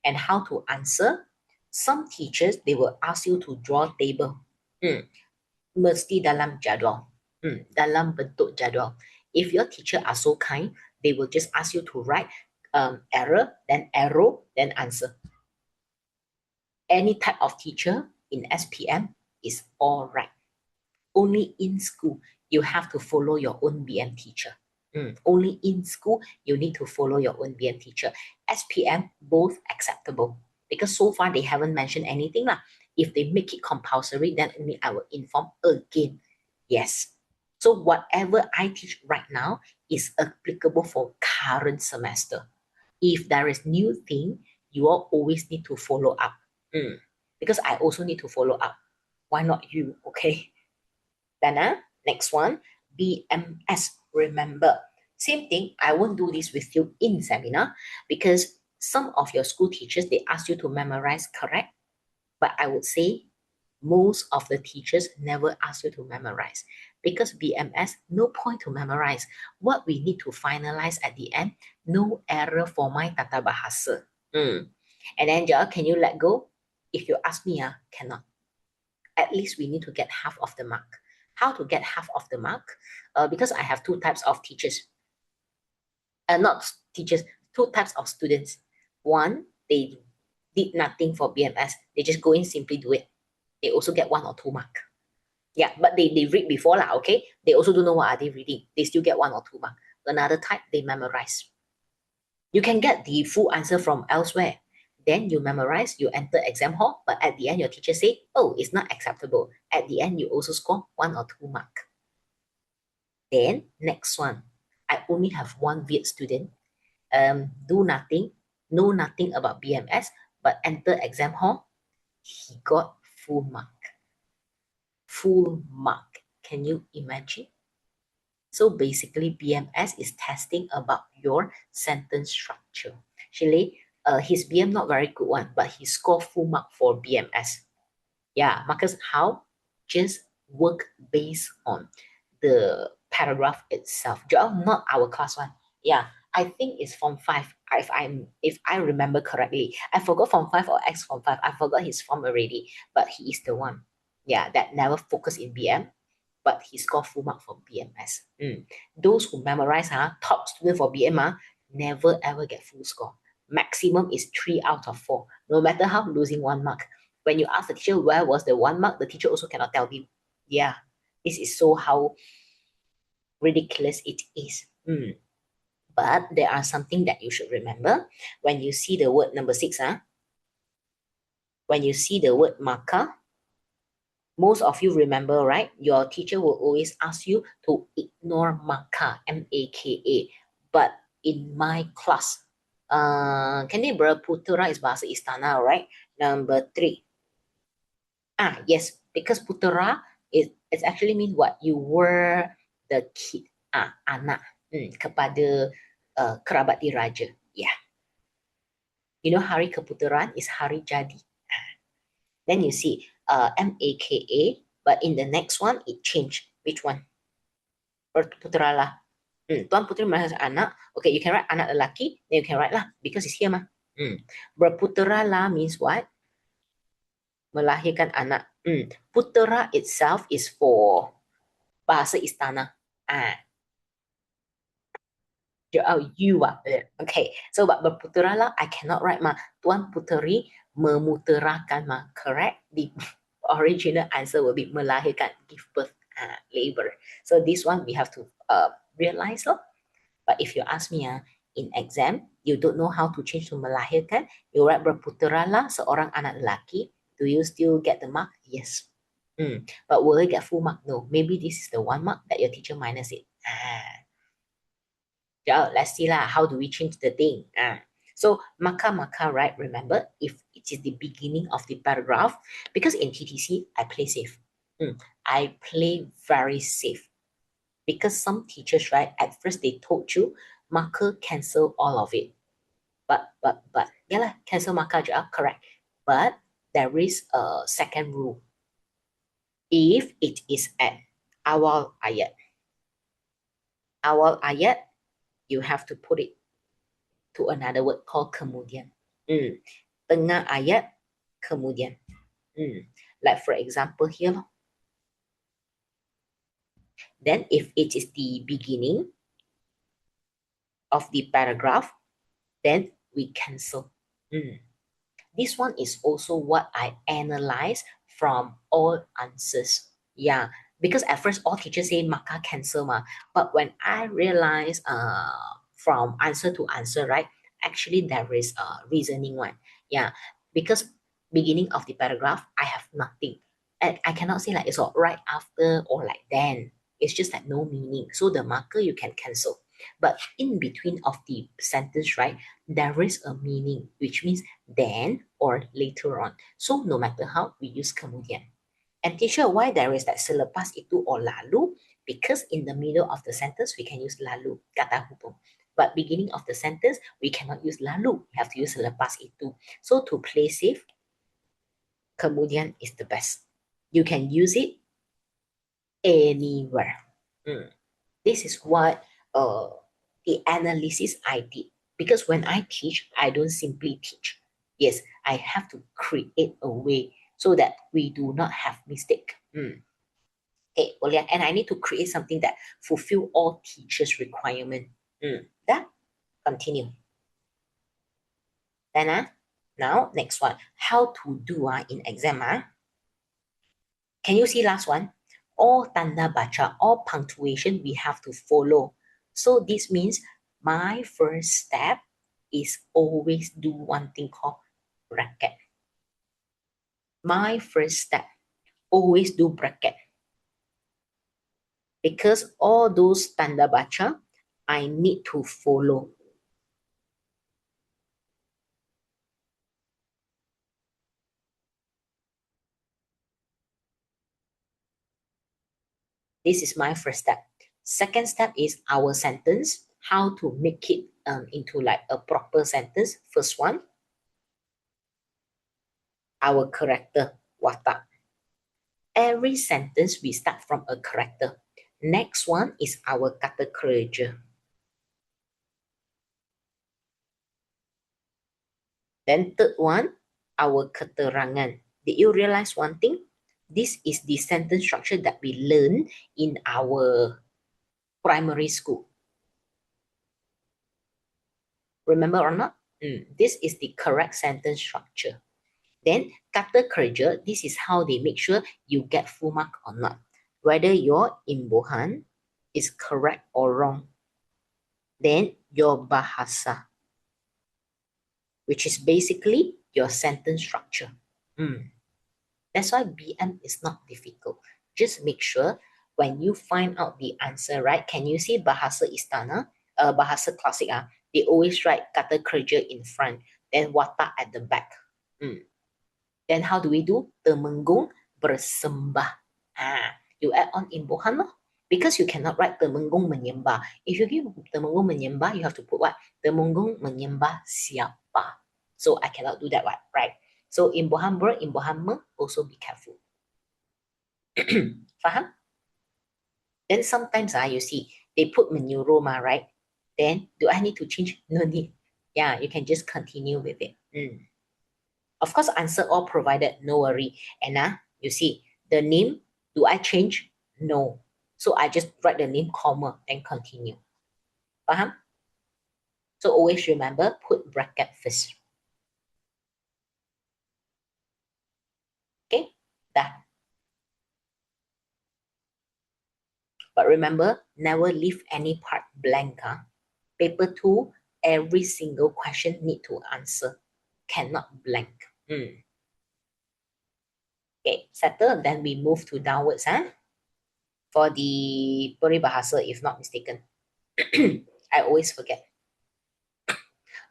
And how to answer. Some teachers, they will ask you to draw table. Mesti dalam jadual. Dalam bentuk jadual. If your teacher are so kind, they will just ask you to write error, then arrow, then answer. Any type of teacher in SPM is all right. Only in school, you have to follow your own BM teacher. Only in school, you need to follow your own BM teacher. SPM, both acceptable. Because so far, they haven't mentioned anything. If they make it compulsory, then only I will inform again. Yes. So whatever I teach right now is applicable for current semester. If there is new thing, you all always need to follow up. Because I also need to follow up. Why not you? Okay. Then next one, BMS. Remember, same thing. I won't do this with you in seminar because some of your school teachers, they ask you to memorize, correct? But I would say most of the teachers never ask you to memorize because BMS, no point to memorize. What we need to finalize at the end, no error for my tata bahasa. And then, can you let go? If you ask me, cannot. At least we need to get half of the mark. How to get half of the mark? Because I have two types of teachers. Not teachers, two types of students. One, they did nothing for BMS. They just go in, simply do it. They also get 1 or 2 mark. Yeah, but they read before, okay? They also don't know what are they reading. They still get 1 or 2 mark. Another type, they memorize. You can get the full answer from elsewhere. Then you memorize, you enter exam hall, but at the end, your teacher say, oh, it's not acceptable. At the end, you also score 1 or 2 mark. Then, next one, I only have one weird student. Do nothing, know nothing about BMS, but enter exam hall, he got full mark. Full mark. Can you imagine? So basically, BMS is testing about your sentence structure. Actually, his BM not very good one, but he scored full mark for BMS. Yeah, Marcus, how? Just work based on the paragraph itself. Joel, not our class one. Yeah, I think it's Form 5. If I remember correctly. I forgot Form 5 or X Form 5. I forgot his form already, but he is the one. Yeah, that never focus in BM, but he scored full mark for BMS. Those who memorize, top student for BM, never ever get full score. Maximum is 3 out of 4. No matter how, losing 1 mark. When you ask the teacher where was the 1 mark, the teacher also cannot tell you. Yeah, this is so how ridiculous it is. But there are something that you should remember. When you see the word number 6, when you see the word marker, most of you remember, right? Your teacher will always ask you to ignore marker, M-A-K-A. But in my class, can they berputera is bahasa istana, right? Number 3. Yes, because putera it actually means what? You were the kid, anak, kepada kerabat diraja. Yeah. You know, hari keputeran is hari jadi. Then you see M-A-K-A, but in the next one, it changed. Which one? Putera lah. Tuan puteri melahirkan anak. Okay, you can write anak lelaki, then you can write lah, because it's here mah. Berputera lah means what? Melahirkan anak. Putera itself is for bahasa istana. Oh, you are. Okay. So, but berputera lah, I cannot write ma. Tuan puteri memuterakan ma. Correct? The original answer will be melahirkan, give birth, labor. So this one we have to realize loh. But if you ask me in exam, you don't know how to change to melahirkan, you write berputera lah seorang anak lelaki. Do you still get the mark? Yes. But will I get full mark? No. Maybe this is the 1 mark that your teacher minus it. Yeah, let's see lah. How do we change the thing? So maka, right? Remember, if it is the beginning of the paragraph, because in TTC, I play safe. I play very safe. Because some teachers, right, at first they told you, marker cancel all of it. But, yeah lah, cancel marker, correct. But there is a second rule. If it is at awal ayat, you have to put it to another word called kemudian. Tengah ayat, kemudian. Like for example here. Then if it is the beginning of the paragraph, then we cancel. This one is also what I analyze from all answers. Yeah, because at first all teachers say maka cancel ma, but when I realize from answer to answer, right, actually there is a reasoning one. Yeah, because beginning of the paragraph I have nothing, and I cannot say like it's all right after or like then. It's just like no meaning, so the marker you can cancel. But in between of the sentence, right, there is a meaning, which means then or later on. So no matter how, we use kemudian. And teacher, why there is that selepas itu or lalu? Because in the middle of the sentence, we can use lalu, kata hubung. But beginning of the sentence, we cannot use lalu. We have to use selepas itu. So to play safe, kemudian is the best. You can use it anywhere. This is what the analysis I did. Because when I teach, I don't simply teach. Yes, I have to create a way so that we do not have mistake. Okay, and I need to create something that fulfill all teachers' requirement. That continue. Then now next one, how to do in exam. Can you see last one? All tanda baca, all punctuation we have to follow. So this means my first step is always do one thing called bracket. My first step, always do bracket. Because all those tanda baca, I need to follow. This is my first step. Second step is our sentence, how to make it into like a proper sentence. First one, our character, watak. Every sentence we start from a character. Next one is our kata kerja. Then third one, our keterangan. Did you realize one thing? This is the sentence structure that we learn in our primary school. Remember or not? This is the correct sentence structure. Then kata kerja, this is how they make sure you get full mark or not. Whether your imbuhan is correct or wrong. Then your bahasa, which is basically your sentence structure. That's why BM is not difficult. Just make sure when you find out the answer, right? Can you see bahasa istana, bahasa klasik, they always write kata kerja in front, then watak at the back. Then how do we do? Temenggung bersembah. You add on imbuhan lah. Because you cannot write Temenggung menyembah. If you give Temenggung menyembah, you have to put what? Temenggung menyembah siapa. So I cannot do that, right? So imbuhan ber, imbuhan me, also be careful. Faham? Then sometimes you see, they put menyuruh right? Then do I need to change? No need. Yeah, you can just continue with it. Of course, answer all provided, no worry. And you see, the name, do I change? No. So I just write the name, comma, and continue. Faham? So always remember, put bracket first. Okay, that. But remember, never leave any part blank. Huh? Paper 2, every single question need to answer. Cannot blank. Okay, settle. Then we move to downwards. Huh? For the peribahasa, if not mistaken. I always forget.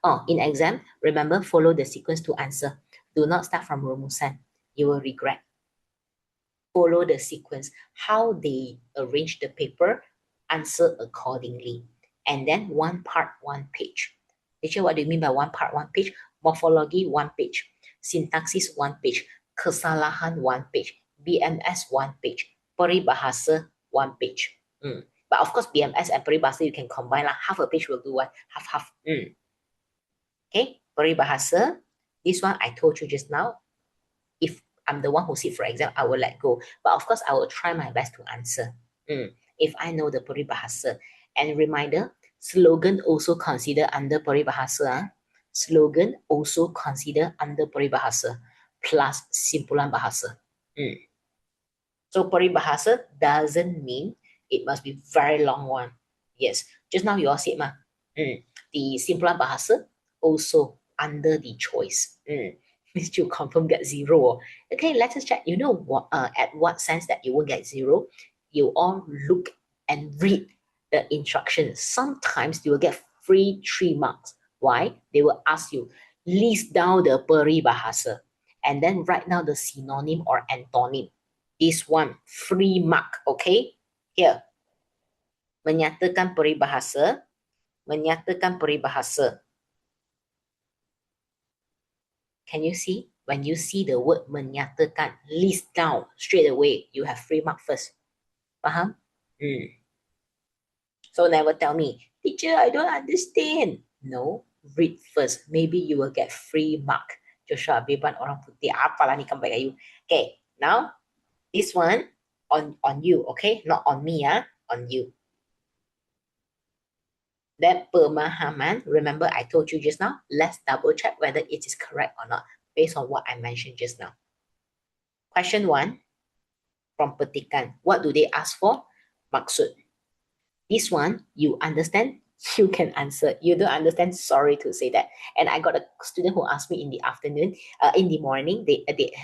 Oh, in exam, remember, follow the sequence to answer. Do not start from rumusan. You will regret. Follow the sequence, how they arrange the paper, answer accordingly. And then one part, one page. Teacher, what do you mean by one part, one page? Morphology, one page. Syntaxis, one page. Kesalahan, one page. BMS, one page. Peribahasa, one page. But of course, BMS and peribahasa, you can combine. Half a page will do what? Half. Okay, peribahasa. This one I told you just now. If I'm the one who sit for exam, I will let go. But of course, I will try my best to answer. If I know the peribahasa. And reminder, slogan also consider under peribahasa. Slogan also consider under peribahasa. Plus simpulan bahasa. So peribahasa doesn't mean it must be very long one. Yes, just now you all said ma. The simpulan bahasa also under the choice. Means you confirm get 0. Okay, let us check. You know what? At what sense that you will get 0? You all look and read the instructions. Sometimes you will get free 3 marks. Why? They will ask you list down the peribahasa and then write down the synonym or antonym. This one free mark. Okay, here menyatakan peribahasa. Can you see? When you see the word menyatakan, list down straight away. You have free mark first. Faham? So never tell me, teacher, I don't understand. No, read first. Maybe you will get free mark. Joshua, beban orang putih. Apalah ni kembali kayu. Okay, now this one on you. Okay, not on me. On you. That pemahaman, remember I told you just now, let's double check whether it is correct or not based on what I mentioned just now. Question 1 from petikan. What do they ask for? Maksud. This one, you understand? You can answer. You don't understand? Sorry to say that. And I got a student who asked me in the afternoon, in the morning,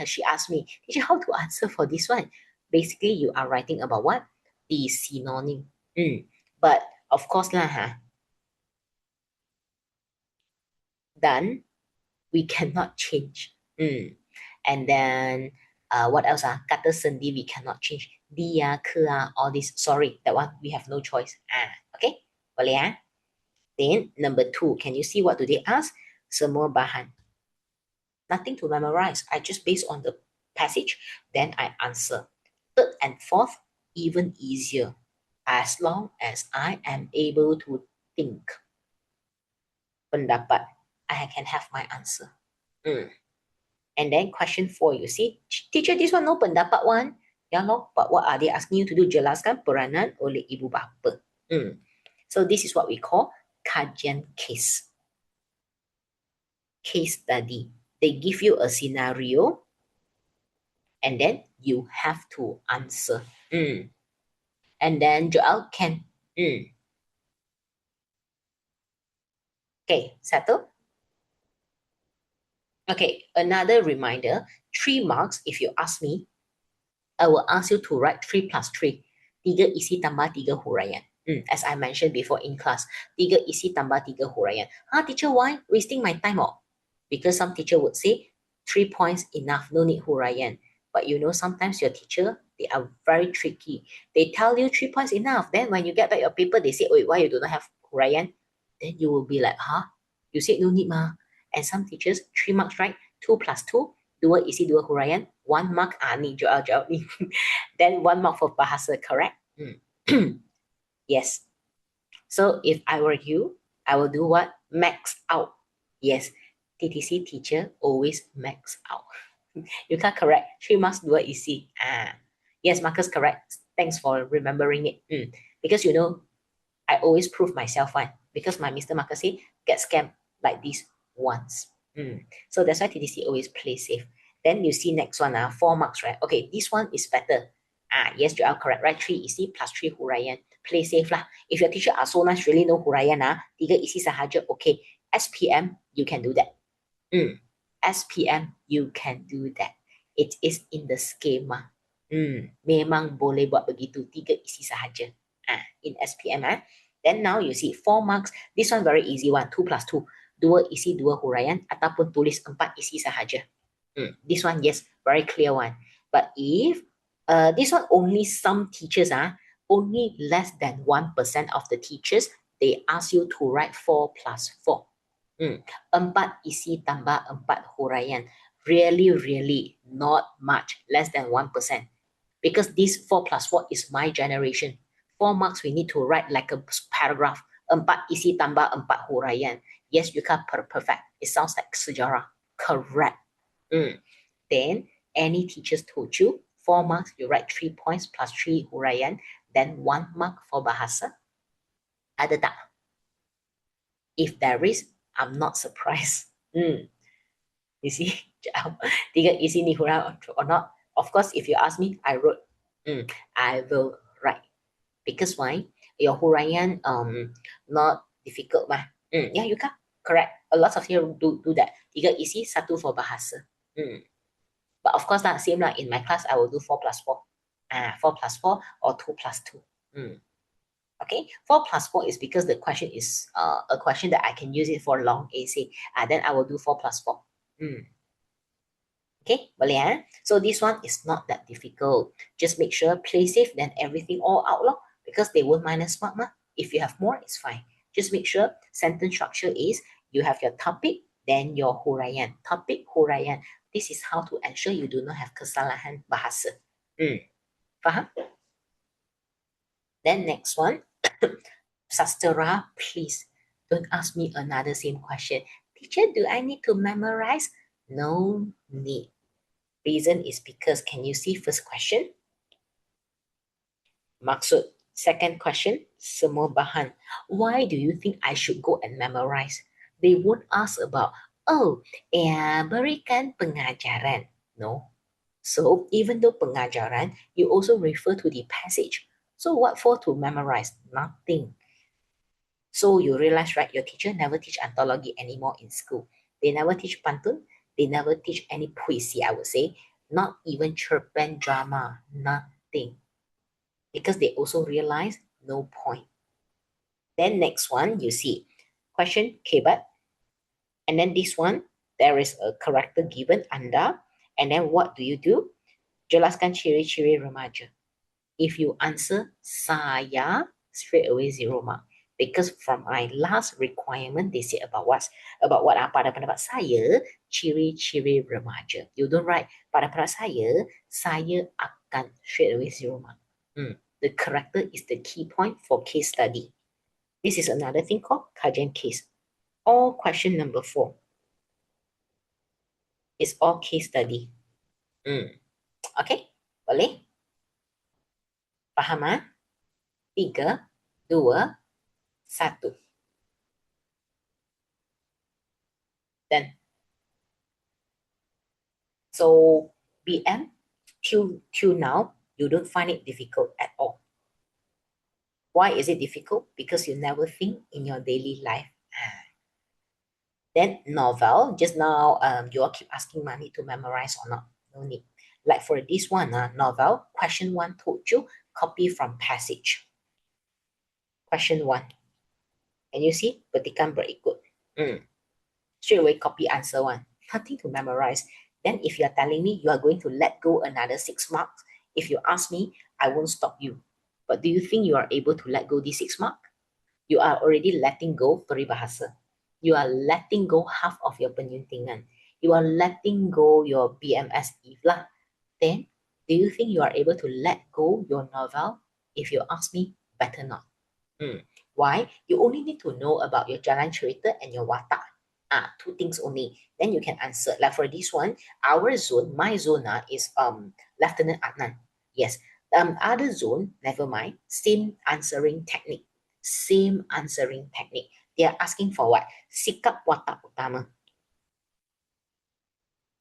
she asked me, teacher, how to answer for this one? Basically, you are writing about what? The synonym. But of course lah, done, we cannot change. And then what else? Kata sendi we cannot change. Dia, ke, all this. Sorry, that one we have no choice. Okay, boleh. Then number 2, can you see what do they ask? Semua bahan. Nothing to memorize. I just based on the passage, then I answer. 3rd and 4th, even easier. As long as I am able to think. Pendapat. I can have my answer. And then question 4, you see, teacher, this one no pendapat one. Ya loh, but what are they asking you to do? Jelaskan peranan oleh ibu bapa. So this is what we call kajian case. Case study. They give you a scenario and then you have to answer. And then Joel can. Okay, settle? Okay, another reminder, 3 marks, if you ask me, I will ask you to write 3 plus 3. 3 isi tambah 3 huraian. As I mentioned before in class, 3 isi tambah 3 huraian. Teacher, why? Wasting my time. Because some teacher would say, 3 points enough, no need huraian. But you know, sometimes your teacher, they are very tricky. They tell you 3 points enough. Then when you get back your paper, they say, wait, why you do not have huraian? Then you will be like, you said no need ma. And some teachers, 3 marks, right? 2 plus 2, 2 isi 2 huraian, 1 mark, ni Joel ni. Then 1 mark for bahasa, correct? Yes. So if I were you, I will do what? Max out. Yes. TTC teacher always max out. You can't correct. 3 marks, 2 isi. Yes, Marcus, correct. Thanks for remembering it. Because you know, I always prove myself one. Because my Mr. Marcus say, get scammed like this once. So that's why TTC always play safe. Then you see next one, 4 marks, right? Okay, this one is better. Yes, you are correct, right? 3 isi plus 3 huraian. Play safe lah. If your teacher are so nice, really no huraian, 3 isi sahaja, okay. SPM, you can do that. SPM, you can do that. It is in the schema. Memang boleh buat begitu. 3 isi sahaja. In SPM. Then now you see 4 marks. This one very easy one. 2 plus 2. 2 isi 2 huraian ataupun tulis 4 isi sahaja. This one, yes, very clear one. But if this one only some teachers, only less than 1% of the teachers, they ask you to write 4 plus 4. 4 isi tambah 4 huraian. Really not much, less than 1%. Because this 4 plus 4 is my generation. 4 marks we need to write like a paragraph. 4 isi tambah 4 huraian. Yes, you can perfect. It sounds like sejarah. Correct. Then any teachers told you 4 marks, you write 3 points plus 3 huraian, then 1 mark for bahasa. Ada tak? If there is, I'm not surprised. You see, 3 isi ni huraian or not? Of course, if you ask me, I wrote, I will write. Because why? Your huraian not difficult mah. Yeah, you can. Correct. A lot of you do that. 3 isi, 1 for bahasa. But of course, same like in my class, I will do 4 plus 4. 4 plus 4 or 2 plus 2. Okay, 4 plus 4 is because the question is a question that I can use it for long essay. Then I will do 4 plus 4. Okay, boleh. So this one is not that difficult. Just make sure play safe, then everything all out loud, because they won't minus mark. If you have more, it's fine. Just make sure sentence structure is you have your topic, then your huraian. Topic, huraian. This is how to ensure you do not have kesalahan bahasa. Faham? Then next one, Sastera, please don't ask me another same question. Teacher, do I need to memorize? No need. Reason is because, can you see first question? Maksud. Second question, semua bahan. Why do you think I should go and memorize? They won't ask about, berikan pengajaran. No. So even though pengajaran, you also refer to the passage. So what for to memorize? Nothing. So you realize, right, your teacher never teach anthology anymore in school. They never teach pantun. They never teach any puisi, I would say. Not even cerpen drama. Nothing. Because they also realize no point. Then next one, you see, question kebat. And then this one, there is a character given, anda. And then what do? Jelaskan ciri-ciri remaja. If you answer saya, straight away 0 mark. Because from my last requirement, they say about what? Pada pendapat saya, ciri-ciri remaja. You don't write, pada pendapat saya akan, straight away 0 mark. The character is the key point for case study. This is another thing called kajian case. All question number 4 is all case study. Okay, boleh? Faham? 3, 2, 1. Then, so BM till now, you don't find it difficult at all. Why is it difficult? Because you never think in your daily life. Then novel, just now you all keep asking money to memorize or not. No need. Like for this one, novel, question 1 told you, copy from passage. Question 1. Can you see? Petikan berikut. Straight away copy answer 1. Nothing to memorize. Then if you're telling me you are going to let go another 6 marks, if you ask me, I won't stop you. But do you think you are able to let go these 6 marks? You are already letting go peribahasa. You are letting go half of your penyuntingan. You are letting go your BMS Eve lah. Then, do you think you are able to let go your novel? If you ask me, better not. Why? You only need to know about your jalan cerita and your watak. 2 things only. Then you can answer. Like for this one, our zone, my zona is Lieutenant Adnan. Yes. Other zone, never mind. Same answering technique. They are asking for what? Sikap watak utama.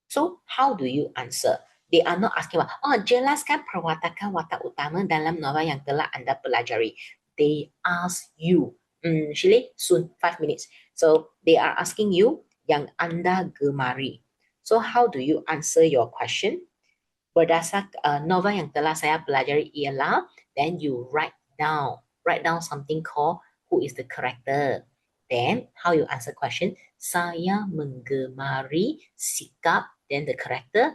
So how do you answer? They are not asking about, oh, jelaskan perwatakan watak utama dalam novel yang telah anda pelajari. They ask you, Shirley, soon, 5 minutes. So they are asking you yang anda gemari. So how do you answer your question? Berdasarkan novel yang telah saya pelajari ialah, then you write down something called who is the character. Then how you answer question? Saya menggemari sikap, then the character,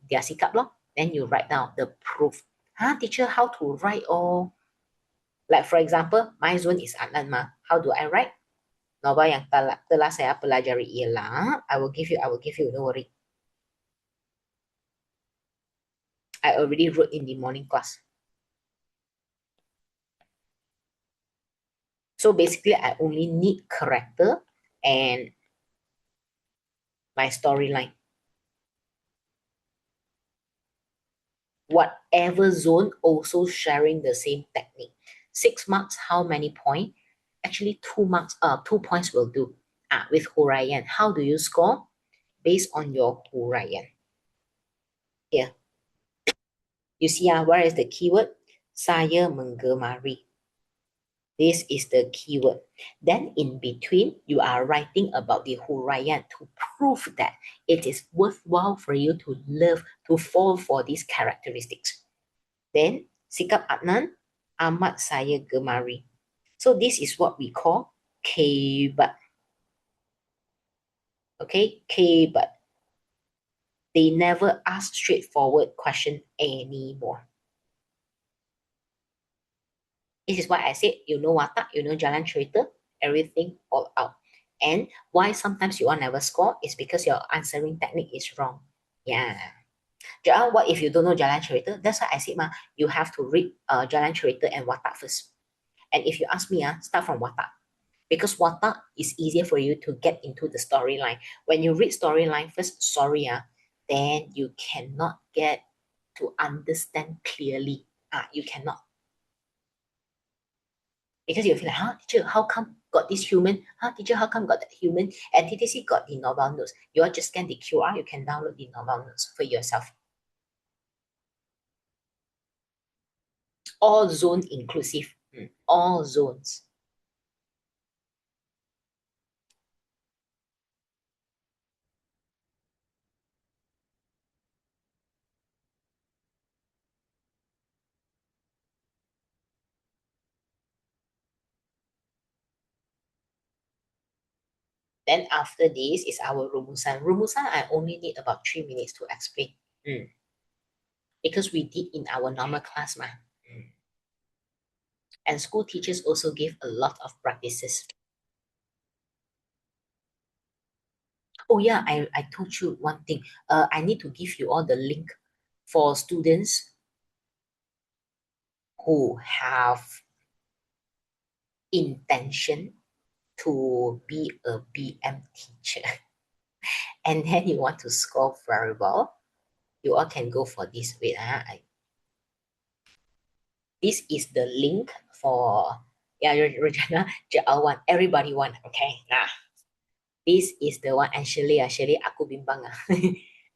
their sikap loh. Then you write down the proof. Teacher, how to write all? Like for example, my zone is Adnan ma. How do I write? Novel yang telah saya pelajari ialah, I will give you, don't worry. I already wrote in the morning class. So basically, I only need character and my storyline. Whatever zone also sharing the same technique. 6 marks, how many points? Actually, 2 marks, 2 points will do. With huraian, how do you score? Based on your huraian. Here. You see, where is the keyword? Saya menggemari. This is the keyword. Then in between, you are writing about the huraian to prove that it is worthwhile for you to love, to fall for these characteristics. Then, sikap Adnan, amat saya gemari. So this is what we call keyword. Okay, keyword. They never ask straightforward question anymore. This is why I said, you know watak, you know jalan cerita, everything all out. And why sometimes you all never score is because your answering technique is wrong. Yeah. What if you don't know jalan cerita? That's why I said, you have to read jalan cerita and watak first. And if you ask me, start from watak. Because watak is easier for you to get into the storyline. When you read storyline first, then you cannot get to understand clearly. You cannot. Because you feel like, teacher, how come got this human? Teacher, how come got that human? And TTC got the novel notes. You all just scan the QR, you can download the novel notes for yourself. All zone inclusive. All zones. Then after this is our rumusan. Rumusan, I only need about 3 minutes to explain. Because we did in our normal class. And school teachers also give a lot of practices. Oh yeah, I told you one thing. I need to give you all the link for students who have intention to be a BM teacher and then you want to score very well, you all can go for this. Wait, this is the link for Regina, JL1, everybody want, okay? This is the one, and Shirley, aku bimbang.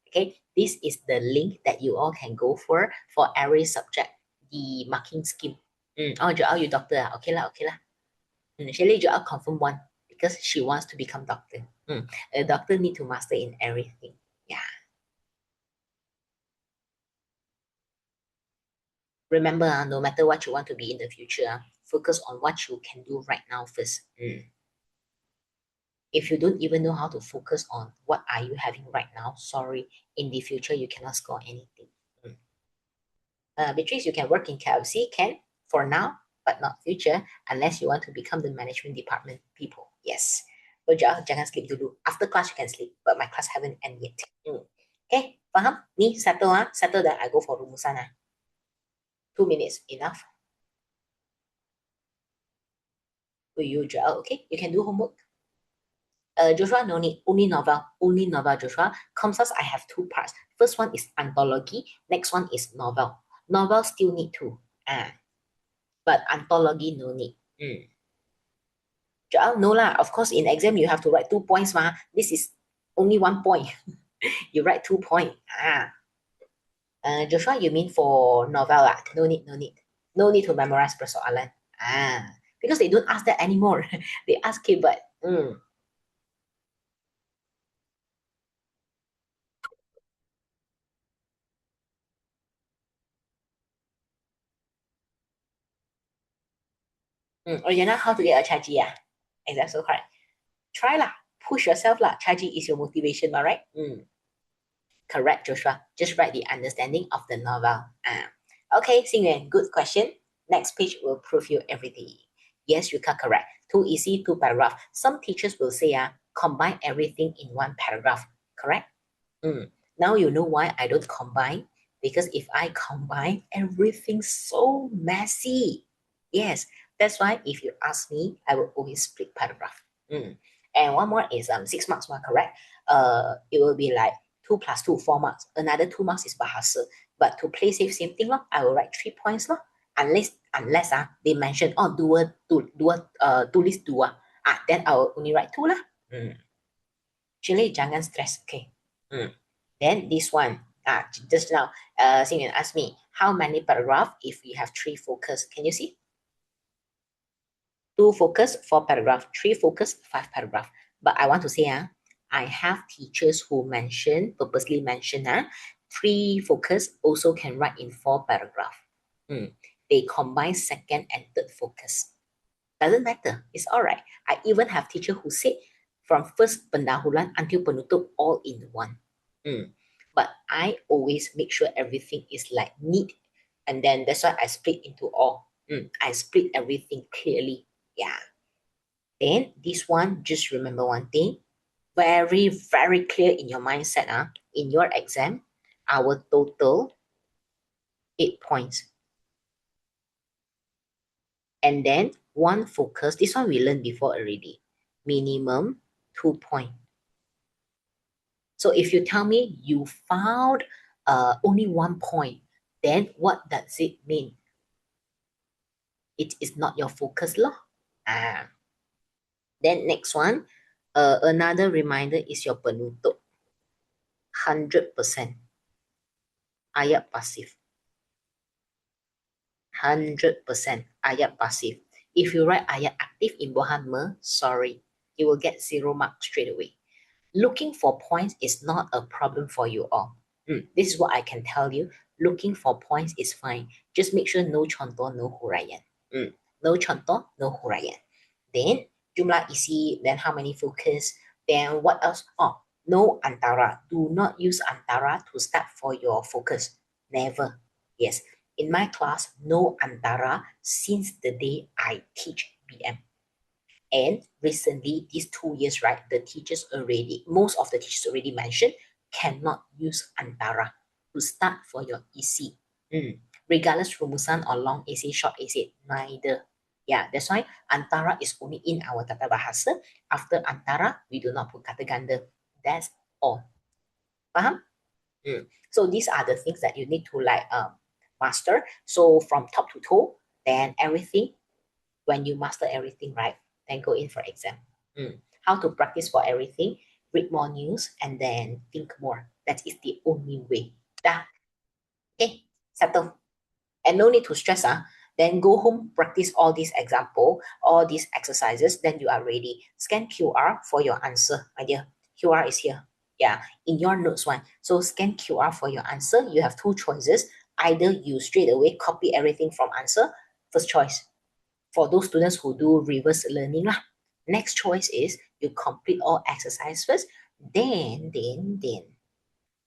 Okay, this is the link that you all can go for every subject, the marking scheme. JL, you doctor, okay lah. Shirley, JL confirm one because she wants to become doctor. A doctor need to master in everything. Yeah. Remember, no matter what you want to be in the future, focus on what you can do right now first. If you don't even know how to focus on what are you having right now, sorry, in the future you cannot score anything. Beatrice, you can work in KFC, can, for now, but not future, unless you want to become the management department people. Yes. So jangan sleep dulu. After class you can sleep, but my class haven't end yet. Okay, faham? Ni settle settle that I go for rumusan 2 minutes enough. For you, Joel, okay? You can do homework. Joshua, no need. Only novel, Joshua. Comsas, I have 2 parts. First one is anthology. Next one is novel. Novel still need 2. But anthology, no need. Joel, no lah. Of course, in exam you have to write 2 points, ma. This is only 1 point. You write 2 points. Joshua, you mean for novel? No need, no need. No need to memorize persoalan. Because they don't ask that anymore. They ask keyword. Oh, you know how to get a chargy, yeah? Exam so hard. Try lah. Push yourself lah. Chargy is your motivation, all right? Correct, Joshua. Just write the understanding of the novel. Okay, Xingyuan, good question. Next page will prove you everything. Yes, you are correct. Too easy, two paragraph. Some teachers will say, combine everything in one paragraph. Correct? Now you know why I don't combine. Because if I combine, everything's so messy. Yes, that's why if you ask me, I will always split paragraph. And one more is 6 marks, correct? It will be like 2 plus 2, 4 marks. Another 2 marks is bahasa. But to play safe, same thing, I will write 3 points. Unless they mention, tulis dua. Then I will only write 2 lah. Actually, jangan stress, okay? Then this one, just now, Xingyan asked me, how many paragraph if we have 3 focus? Can you see? 2 focus, 4 paragraph, 3 focus, 5 paragraph. But I want to say, I have teachers who purposely mention, 3 focus also can write in 4 paragraph. They combine second and third focus. Doesn't matter. It's all right. I even have teacher who said from first pendahuluan until penutup all in one. But I always make sure everything is like neat. And then that's why I split into all. I split everything clearly. Yeah. Then this one, just remember one thing. Very, very clear in your mindset. In your exam, our total 8 points. And then one focus. This one we learned before already. Minimum 2 points. So if you tell me you found only 1 point, then what does it mean? It is not your focus law. Then next one, another reminder is your penutup. 100%. Ayat pasif. 100% ayat pasif. If you write ayat aktif in bawah sorry, you will get 0 marks straight away. Looking for points is not a problem for you all. This is what I can tell you. Looking for points is fine. Just make sure no contoh, no huraian. No contoh, no huraian. Then jumlah isi, then how many focus, then what else? No antara. Do not use antara to start for your focus. Never. Yes. In my class, no antara since the day I teach BM. And recently, these 2 years, right, most of the teachers already mentioned, cannot use antara to start for your EC. Regardless rumusan or long essay, short essay, neither. Yeah, that's why antara is only in our tata bahasa. After antara, we do not put kata ganda. That's all. Faham? So these are the things that you need to master. So from top to toe, then everything, when you master everything, right, then go in for exam. How to practice for everything, read more news, and then think more. That is the only way. Okay, settle. And no need to stress. Then go home, practice all these example, all these exercises, then you are ready. Scan QR for your answer, my dear. QR is here. Yeah, in your notes one. So scan QR for your answer. You have 2 choices. Either you straight away copy everything from answer, first choice. For those students who do reverse learning, next choice is you complete all exercise first, then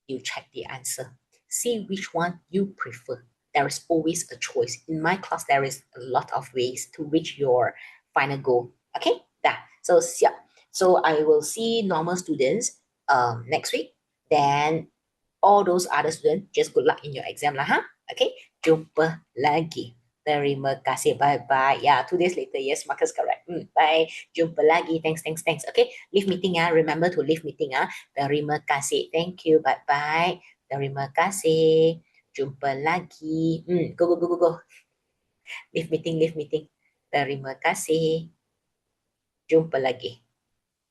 you check the answer. See which one you prefer. There is always a choice. In my class, there is a lot of ways to reach your final goal. Okay, so I will see normal students next week. Then all those other students, just good luck in your exam lah, Okay, jumpa lagi. Terima kasih. Bye-bye. Yeah, 2 days later. Yes, Marcus correct. Bye. Jumpa lagi. Thanks. Okay, leave meeting. Remember to leave meeting. Terima kasih. Thank you. Bye-bye. Terima kasih. Jumpa lagi. Go. Leave meeting. Terima kasih. Jumpa lagi.